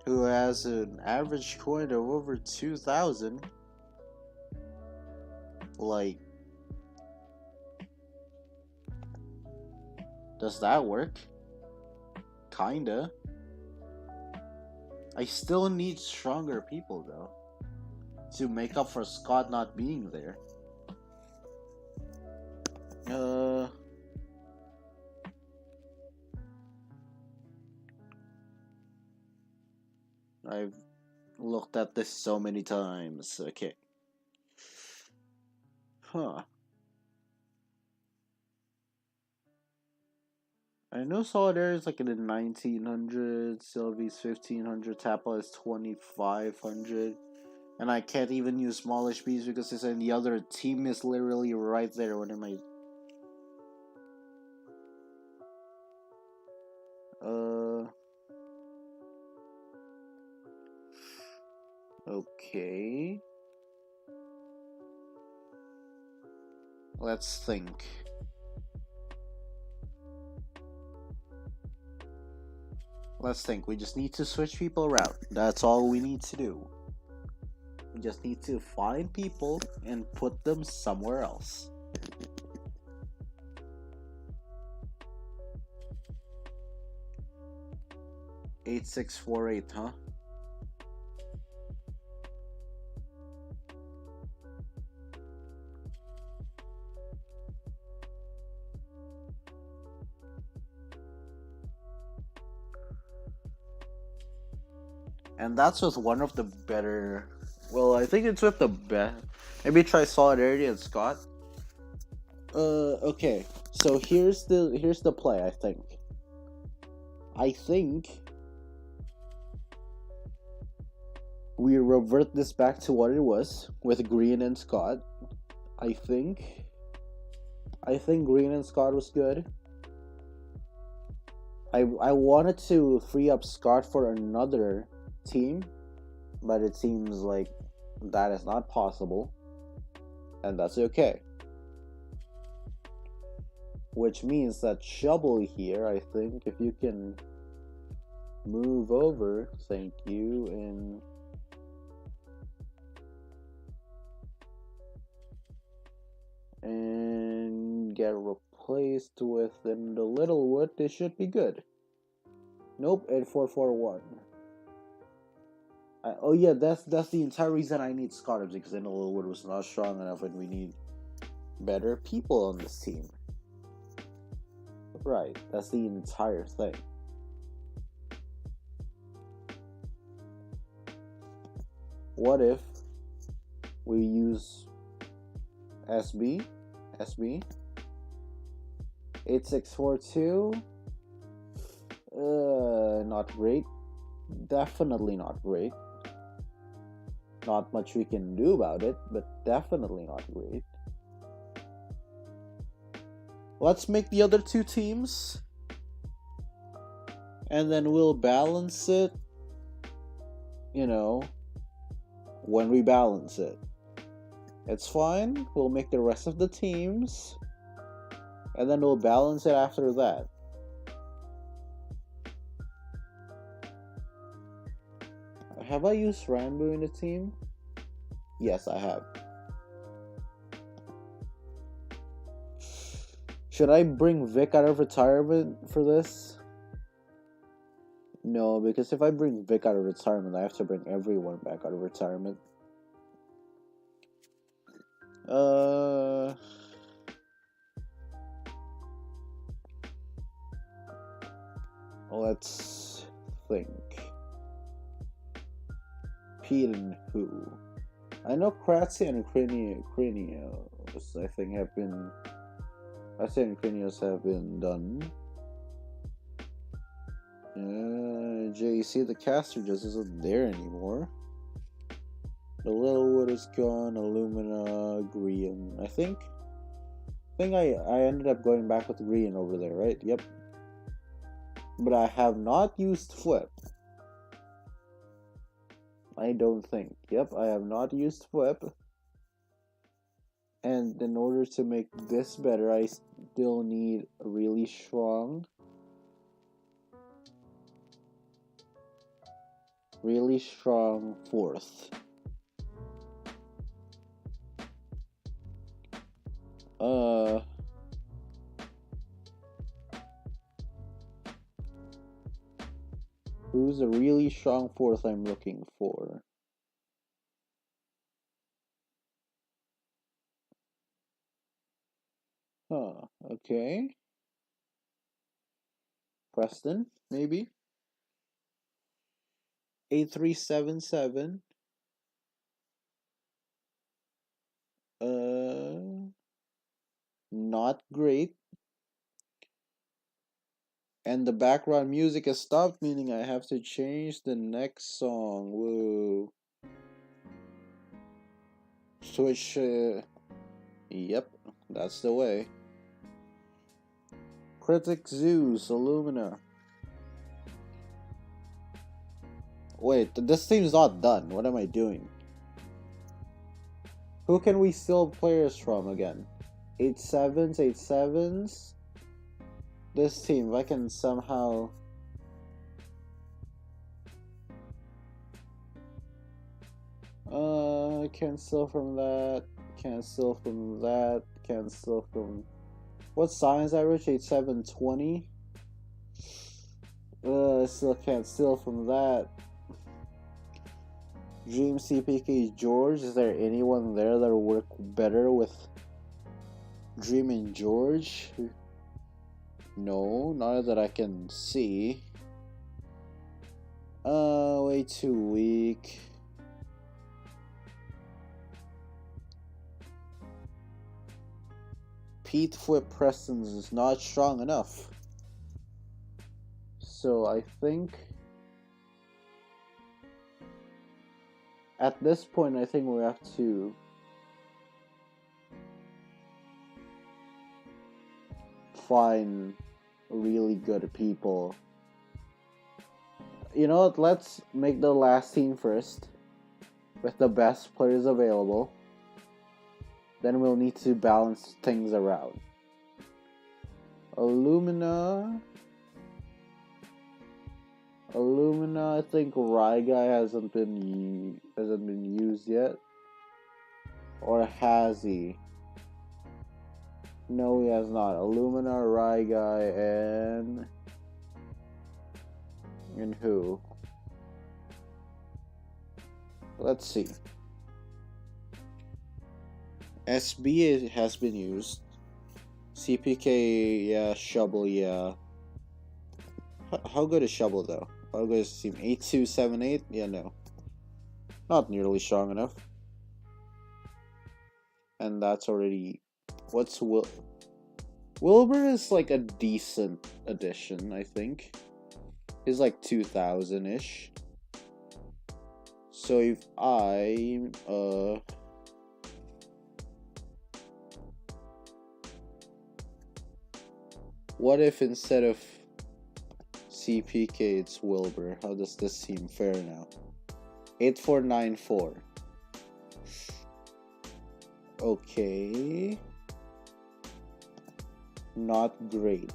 who has an average coin of over 2,000. Like, does that work? Kinda. I still need stronger people though to make up for Scott not being there. I've looked at this so many times. Okay. Huh. I know Solidarity is like in the 1900s, Sylvie's 1500, Tappa is 2500, and I can't even use smallish bees because it's in the other team is literally right there. What am I? Okay. Let's think. Let's think. We just need to switch people around. That's all we need to do. We just need to find people and put them somewhere else. 8648, huh? And that's with one of the better. Well, I think it's with the best. Maybe try Solidarity and Scott. Okay. So here's the play. I think we revert this back to what it was with Green and Scott. I think Green and Scott was good. I wanted to free up Scott for another team, but it seems like that is not possible, and that's okay. Which means that Shovel here, I think, if you can move over, thank you, and get replaced with in the Littlewood, this should be good. Nope, 8441. Oh yeah, that's the entire reason I need Scott, because I know Littlewood was not strong enough, and we need better people on this team. Right, that's the entire thing. What if we use SB 8642? Not great. Definitely not great. Not much we can do about it, but definitely not great. Let's make the other two teams, and then we'll balance it, when we balance it. It's fine. We'll make the rest of the teams, and then we'll balance it after that. Have I used Rambo in a team? Yes, I have. Should I bring Vic out of retirement for this? No, because if I bring Vic out of retirement, I have to bring everyone back out of retirement. Let's think. Pete and who? I know Kratzy and Cranios, I think have been... Kratzy and Cranios have been done. JC, the caster just isn't there anymore. The Littlewood is gone, Illumina, Green. I think I ended up going back with Green over there, right? Yep. But I have not used Flip. I don't think. Yep, I have not used Flip. And in order to make this better, I still need a really strong fourth. Who's a really strong fourth I'm looking for? Huh, okay. Preston, maybe? 8377. Not great. And the background music has stopped, meaning I have to change the next song. Whoa. Switch. Yep, that's the way. Critic Zeus, Illumina. Wait, this team's not done. What am I doing? Who can we steal players from again? 87s? This team, if I can somehow Cancel from that. Cancel from that. Cancel from. What sign is that, Rich? 8720. Still can't steal from that. Dream CPK George. Is there anyone there that'll work better with Dream and George? No, not that I can see. Way too weak. Pete Flip Preston's is not strong enough. So I think at this point, I think we have to find really good people. You know what? Let's make the last team first with the best players available. Then we'll need to balance things around. Illumina, I think Rye Guy hasn't been used yet. Or has he? No, he has not. Illumina, Rye Guy, and who? Let's see. SB has been used. CPK, yeah. Shovel, yeah. How good is Shovel though? How good is the team? 8278? Yeah, no. Not nearly strong enough. And that's already. What's Wilbur is like a decent addition, I think. He's like 2000-ish. So if what if instead of CPK it's Wilbur? How does this seem fair now? 8494. Okay. Not great.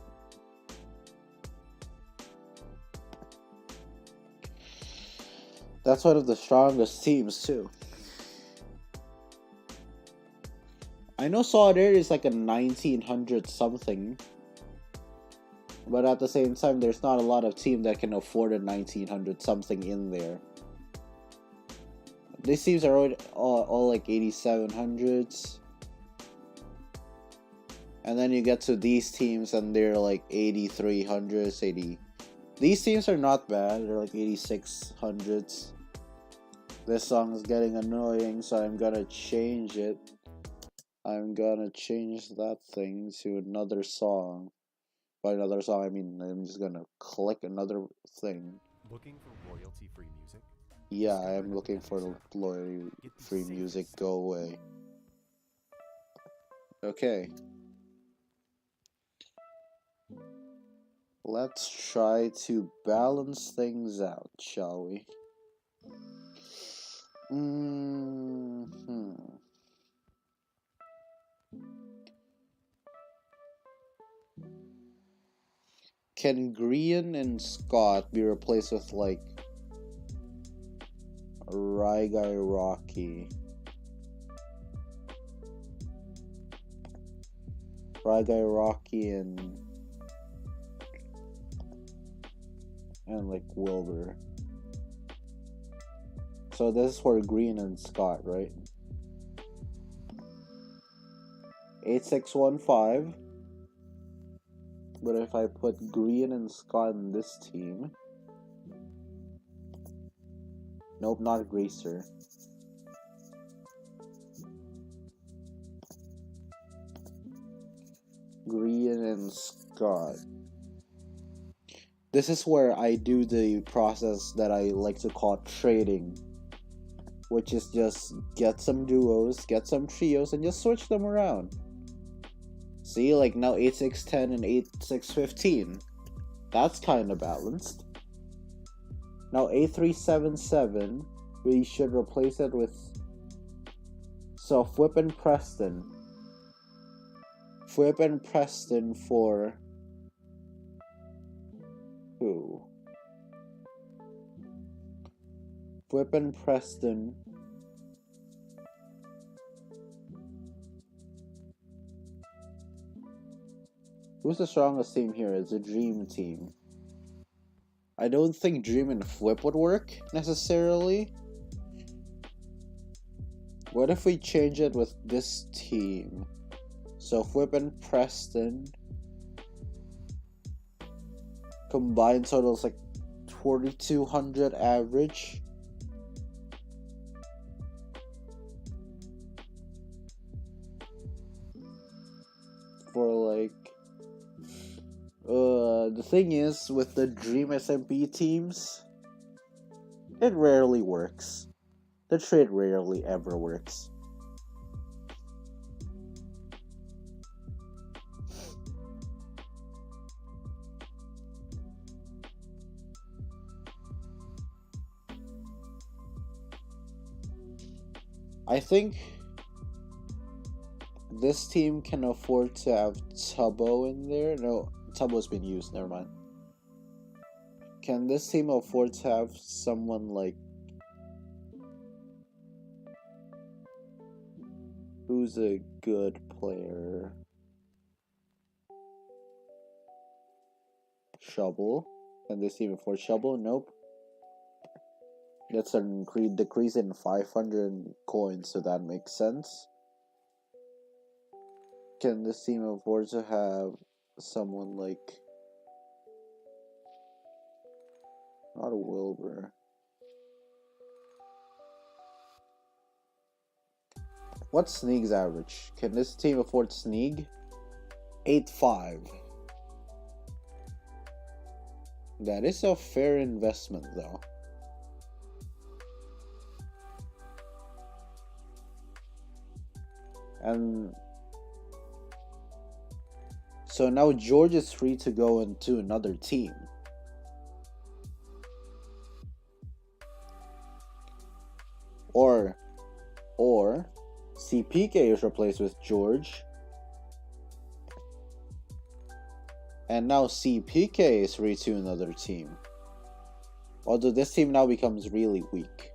That's one of the strongest teams too. I know Solidarity is like a 1900 something. But at the same time, there's not a lot of team that can afford a 1900 something in there. These teams are all like 8700s. And then you get to these teams and they're like 8300s, These teams are not bad. They're like 8600s. This song is getting annoying, so I'm gonna change it. I'm gonna change that thing to another song. By another song, I mean I'm just gonna click another thing. Looking for royalty-free music? Yeah, I am looking for royalty-free music. Go away. Okay. Let's try to balance things out, shall we? Can Grian and Scott be replaced with like Rye Guy Rocky? Rye Guy Rocky and like Wilbur. So this is for Green and Scott, right? 8615. But if I put Green and Scott in this team, nope, not Greaser. Green and Scott. This is where I do the process that I like to call trading, which is just get some duos, get some trios, and just switch them around. See, like now 8610 and 8615. That's kind of balanced. Now 8377, we should replace it with Flip and Preston. Flip and Preston for who? Flip and Preston Who's the strongest team here? It's a Dream Team. I don't think Dream and Flip would work necessarily. What if we change it with this team? So Flip and Preston combined totals like 4,200 average. For like the thing is, with the Dream SMP teams, it rarely works. The trade rarely ever works. I think this team can afford to have Tubbo in there. No, Tubbo's been used, never mind. Can this team afford to have someone like... Who's a good player? Shovel. Can this team afford Shovel? Nope. That's a decrease in 500 coins, so that makes sense. Can this team afford to have someone like... Not a Wilbur. What's Sneeg's average? Can this team afford Sneeg? 8.5. That is a fair investment, though. And so now George is free to go into another team. Or CPK is replaced with George. And now CPK is free to another team. Although this team now becomes really weak.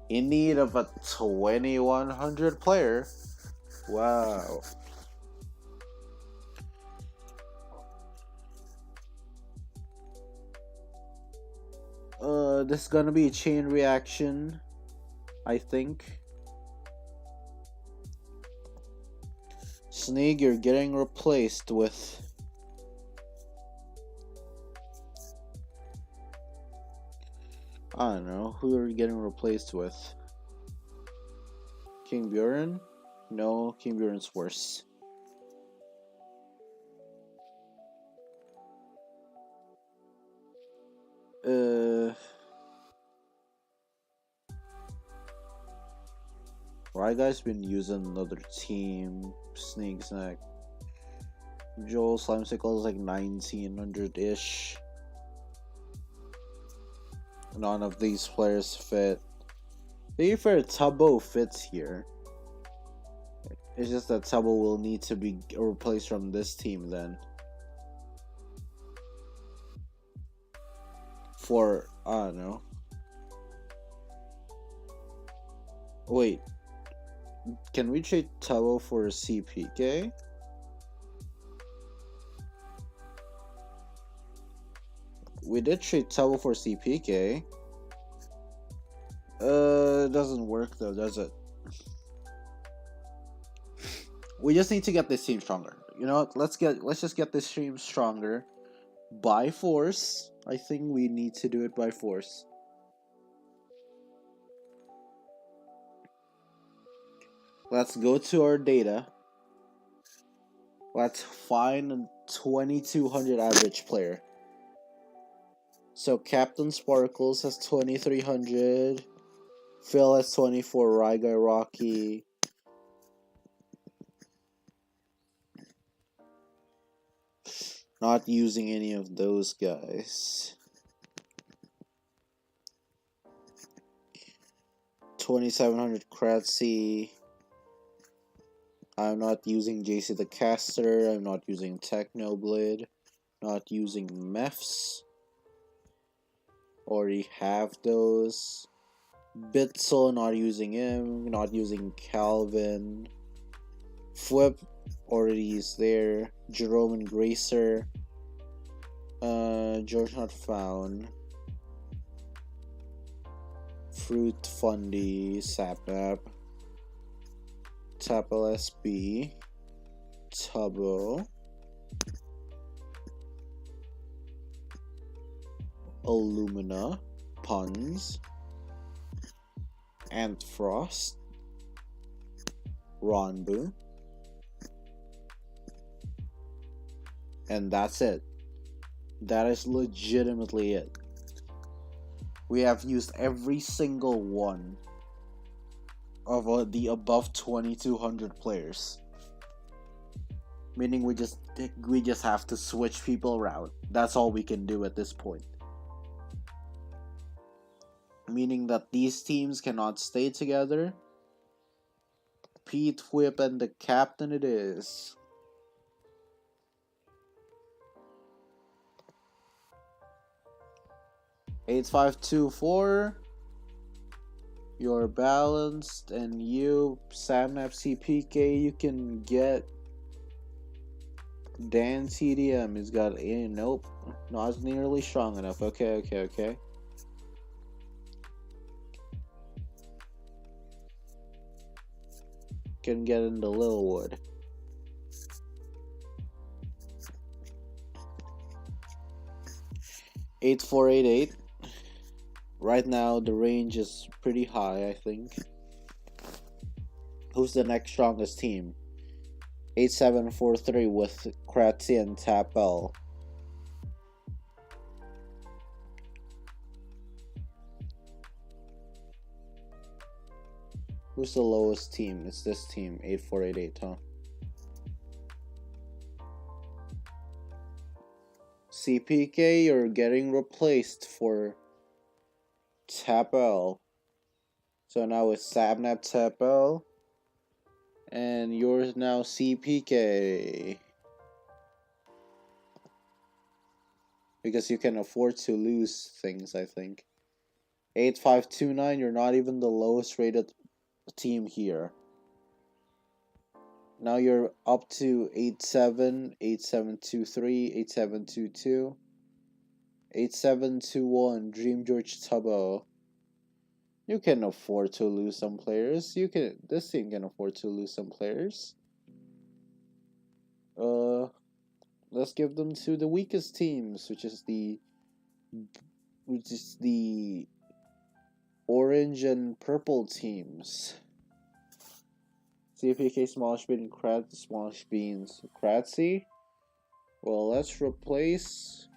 In need of a 2100 player. Wow. This is gonna be a chain reaction, I think. Sneeg, you're getting replaced with... I don't know, who are you getting replaced with? King Bjorn? No, King Bjorn's worse. Ryguy's been using another team. Sneak Snack. Joel Slimesicle is like 1900-ish. None of these players fit. To be fair, Tubbo fits here. It's just that Tubbo will need to be replaced from this team then. For, I don't know. Wait. Can we trade Tubbo for a CPK? We did trade Tubbo for CPK. It doesn't work though, does it? We just need to get this team stronger. You know what? Let's just get this team stronger by force. I think we need to do it by force. Let's go to our data. Let's find a 2200 average player. So Captain Sparkles has 2300. Phil has 24. Ryguy Rocky. Not using any of those guys. 2700 Kratzy. I'm not using JC the Caster. I'm not using Technoblade. Not using Mefs. Already have those. Bitzel, not using him. Not using Calvin. Flip. already is there. Jerome and Gracer. George not found. Fruit Fundy, Sapnap, Tapel SB, Tubbo, Illumina, Puns, Antfrost, Ronbu, and that's it. That is legitimately it. We have used every single one of the above 2,200 players. Meaning we just have to switch people around. That's all we can do at this point. Meaning that these teams cannot stay together. Pete Whip and the captain it is. $8524. You're balanced, and you, Samnap CPK, you can get Dan TDM. He's got a nope, not nearly strong enough. Okay. Can get into Littlewood. $8488. Right now, the range is pretty high, I think. Who's the next strongest team? 8743 with Kratzy and Tapel. Who's the lowest team? It's this team, 8488, huh? CPK, you're getting replaced for Tapel. So now it's Sabnap Tapel. And yours now CPK. Because you can afford to lose things, I think. 8529, you're not even the lowest rated team here. Now you're up to 87, 8723, 8722, 8721, Dream George Tubbo. You can afford to lose some players. This team can afford to lose some players. Let's give them to the weakest teams, which is the orange and purple teams. CPK Smallish Bean Smallish Beans Kratzy. Well, let's replace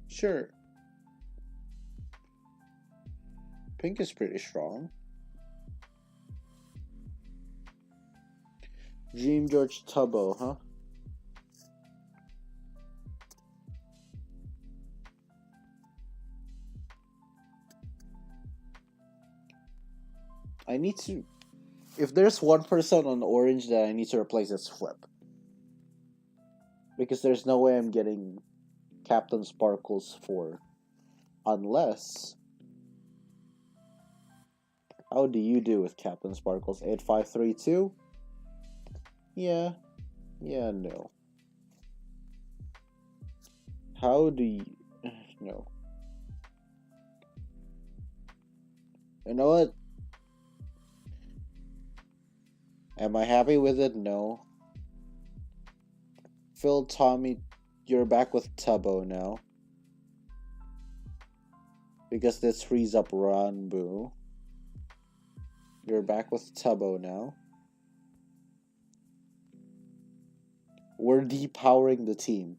sure. Pink is pretty strong. Dream George Tubbo, huh? I need to... If there's one person on orange that I need to replace, it's Flip. Because there's no way I'm getting Captain Sparkles for... Unless... How do you do with Captain Sparkles? 8532? Yeah. Yeah, no. How do you... No. You know what? Am I happy with it? No. Phil, Tommy, you're back with Tubbo now. Because this frees up Ranbu. You're back with Tubbo now. We're depowering the team.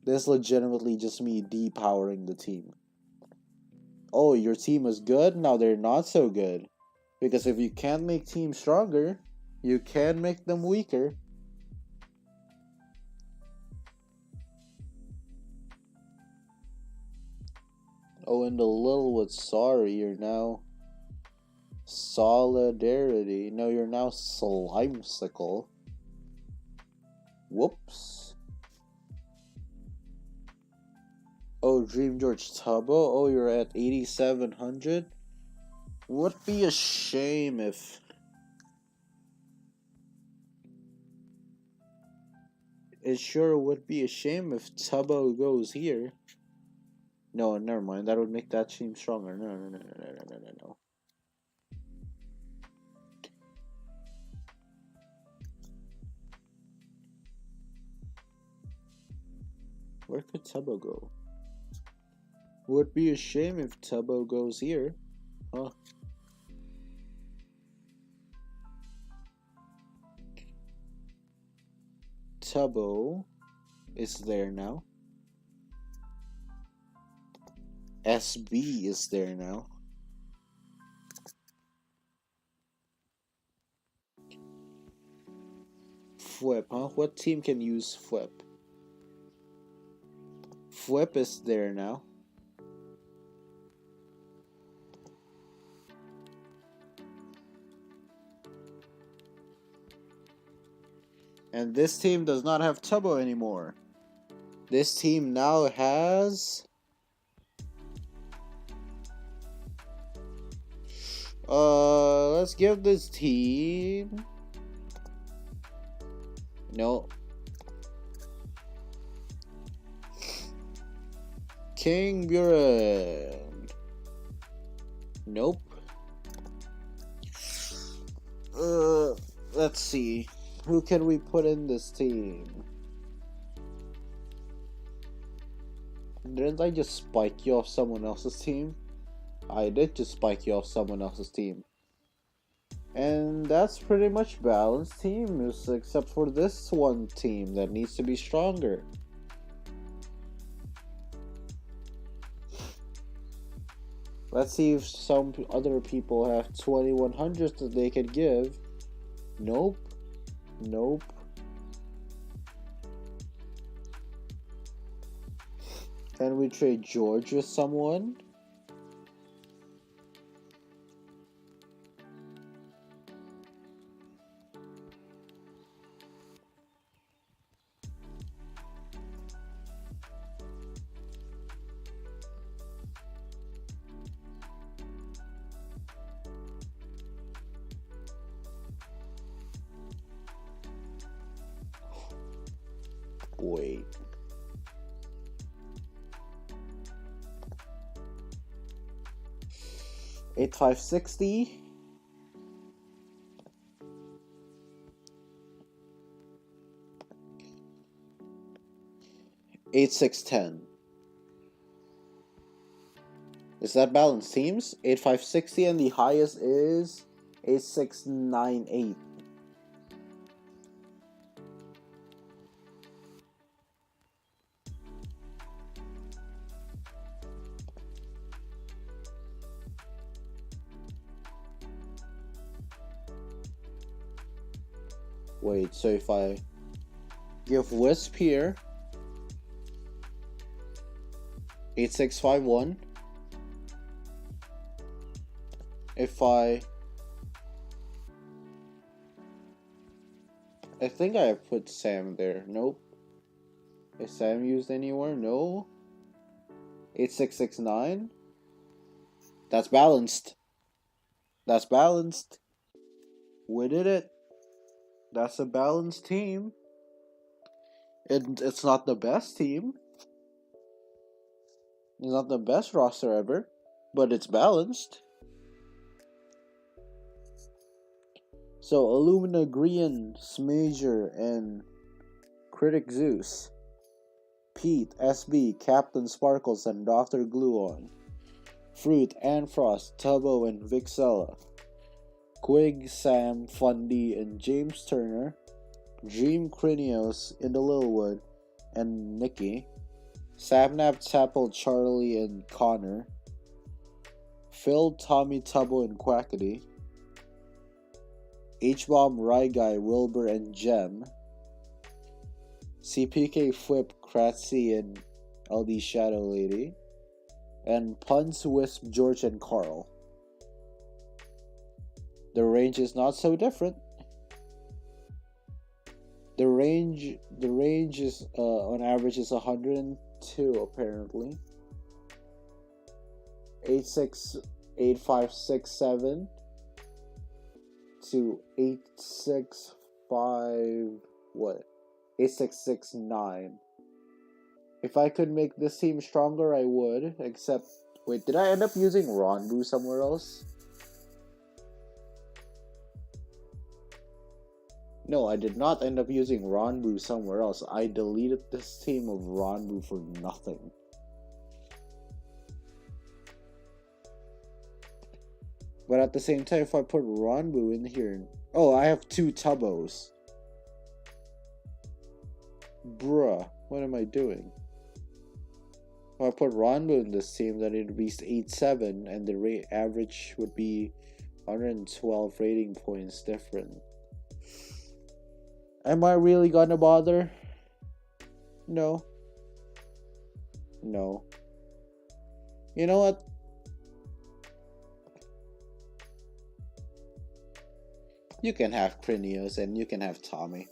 This is legitimately just me depowering the team. Oh, your team is good? Now they're not so good. Because if you can't make teams stronger, you can make them weaker. Oh, and the Littlewood, sorry, you're now Solidarity. No, you're now Slimesicle. Whoops. Oh, Dream George Tubbo. Oh, you're at 8,700. Would be a shame if it sure would be a shame if Tubbo goes here. No, never mind. That would make that team stronger. No. Where could Tubbo go? Would be a shame if Tubbo goes here. Huh. Tubbo is there now. SB is there now. Flip, huh? What team can use Flip? Flip is there now. And this team does not have Tubbo anymore. This team now has... let's give this team... No. King Buren. Nope. Let's see. Who can we put in this team? Didn't I just spike you off someone else's team? I did just spike you off someone else's team. And that's pretty much balanced teams, except for this one team that needs to be stronger. Let's see if some other people have 2100s that they could give. Nope. Nope. Can we trade George with someone? Wait. $8,560. $8,610. Is that balanced teams? $8,560 and the highest is $8,698. Wait, so if I give Wisp here 8651, if I think I have put Sam there. Nope. Is Sam used anywhere? No. 8669. That's balanced. That's balanced. We did it. That's a balanced team. It's not the best team. It's not the best roster ever, but it's balanced. So Illumina Grian, Smager, and Critic Zeus, Pete, SB, Captain Sparkles, and Dr. Gluon, Fruit, and Frost, Tubbo, and Vixella, Quig, Sam, Fundy, and James Turner, Dream Crinios, Into Littlewood, and Nikki, Sapnap, Chapel, Charlie, and Connor, Phil, Tommy, Tubbo, and Quackity, H-Bomb, Ryguy, Wilbur, and Gem, CPK, Flip, Kratzy, and LD Shadow Lady, and Puns, Wisp, George, and Carl. The range is not so different. The range is on average is 102 apparently. 8567 to 865 what? 8669. If I could make this team stronger, I would, except wait, did I end up using Ronbu somewhere else? No, I did not end up using Ronbu somewhere else. I deleted this team of Ronbu for nothing. But at the same time, if I put Ronbu in here... Oh, I have 2 Tubbos. Bruh, what am I doing? If I put Ronbu in this team, then it would be 8-7, and the average would be 112 rating points different. Am I really gonna bother? No. No. You know what? You can have Krinios and you can have Tommy.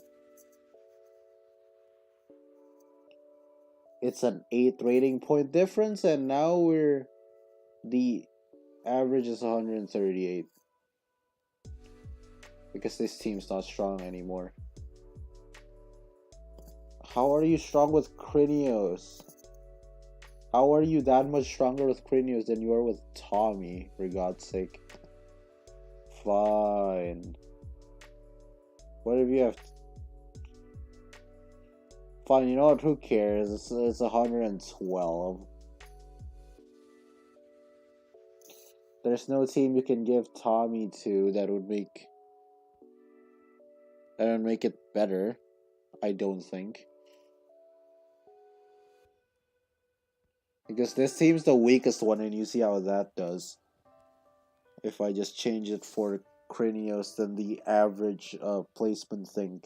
It's an 8 rating point difference, and now the average is 138. Because this team's not strong anymore. How are you strong with Krinios? How are you that much stronger with Krinios than you are with Tommy, for God's sake? Fine. What if you have... Fine, you know what? Who cares? It's 112. There's no team you can give Tommy to that would make it better. I don't think. Because this team's the weakest one, and you see how that does. If I just change it for Krinios, then the average placement thing,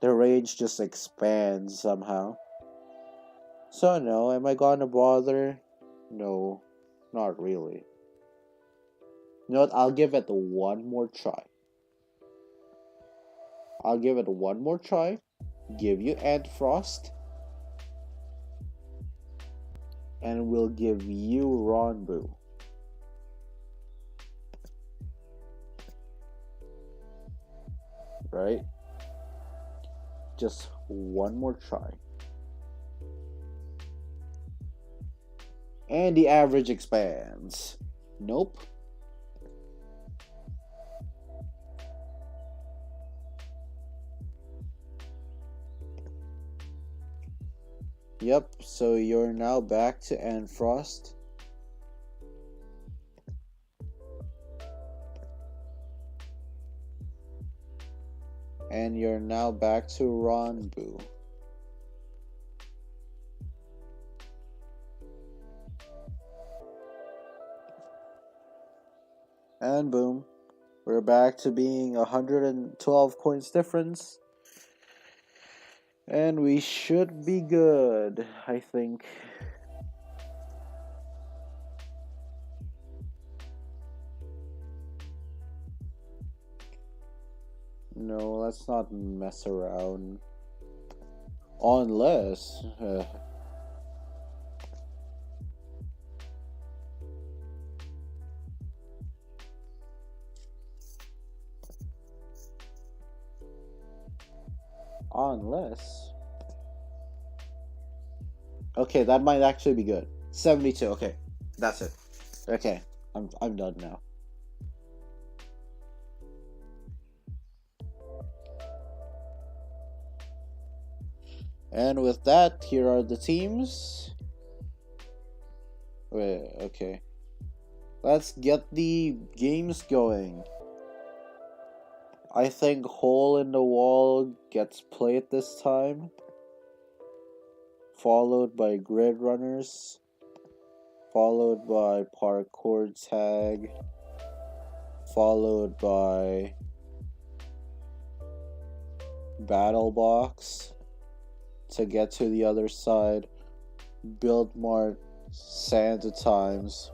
the range just expands somehow. So no, am I gonna bother? No, not really. You know what? I'll give it one more try. I'll give it one more try. Give you Frost. And we'll give you Ronbu. Right? Just one more try. And the average expands. Nope. Yep, so you're now back to Frost. And you're now back to Ronbu. And boom. We're back to being 112 points difference. And we should be good, I think. No, let's not mess around. Unless... Unless... Okay, that might actually be good. 72, okay. That's it. Okay, I'm done now. And with that, here are the teams. Wait, okay. Let's get the games going. I think Hole in the Wall gets played this time. Followed by Grid Runners. Followed by Parkour Tag. Followed by Battle Box. To get to the other side. Build Mart. Santa Times.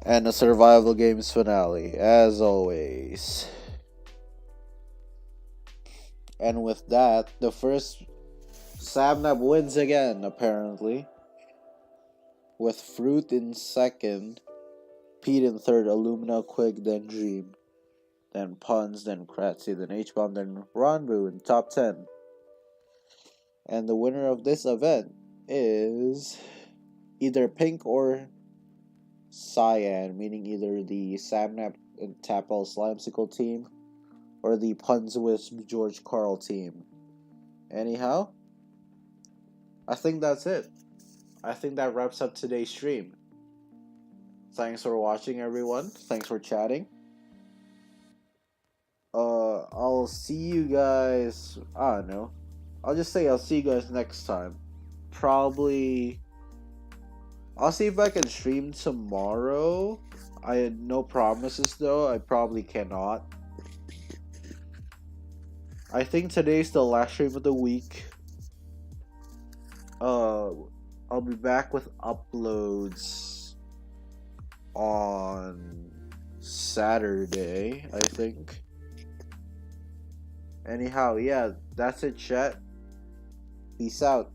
And a survival games finale, as always. And with that, the first Samnap wins again, apparently. with Fruit in second, Pete in third, Illumina, Quig, then Dream, then Puns, then Kratzy, then H-Bomb, then Ronbu in top 10. And the winner of this event is either Pink or Cyan, meaning either the Samnap and Tapel Slimesicle team or the Puns with George Carl team. Anyhow, I think that's it. I think that wraps up today's stream. Thanks for watching, everyone. Thanks for chatting. I'll see you guys. I don't know. I'll just say I'll see you guys next time. Probably. I'll see if I can stream tomorrow. I had no promises though. I probably cannot. I think today's the last stream of the week. I'll be back with uploads on Saturday, I think. Anyhow, yeah, that's it, chat. Peace out.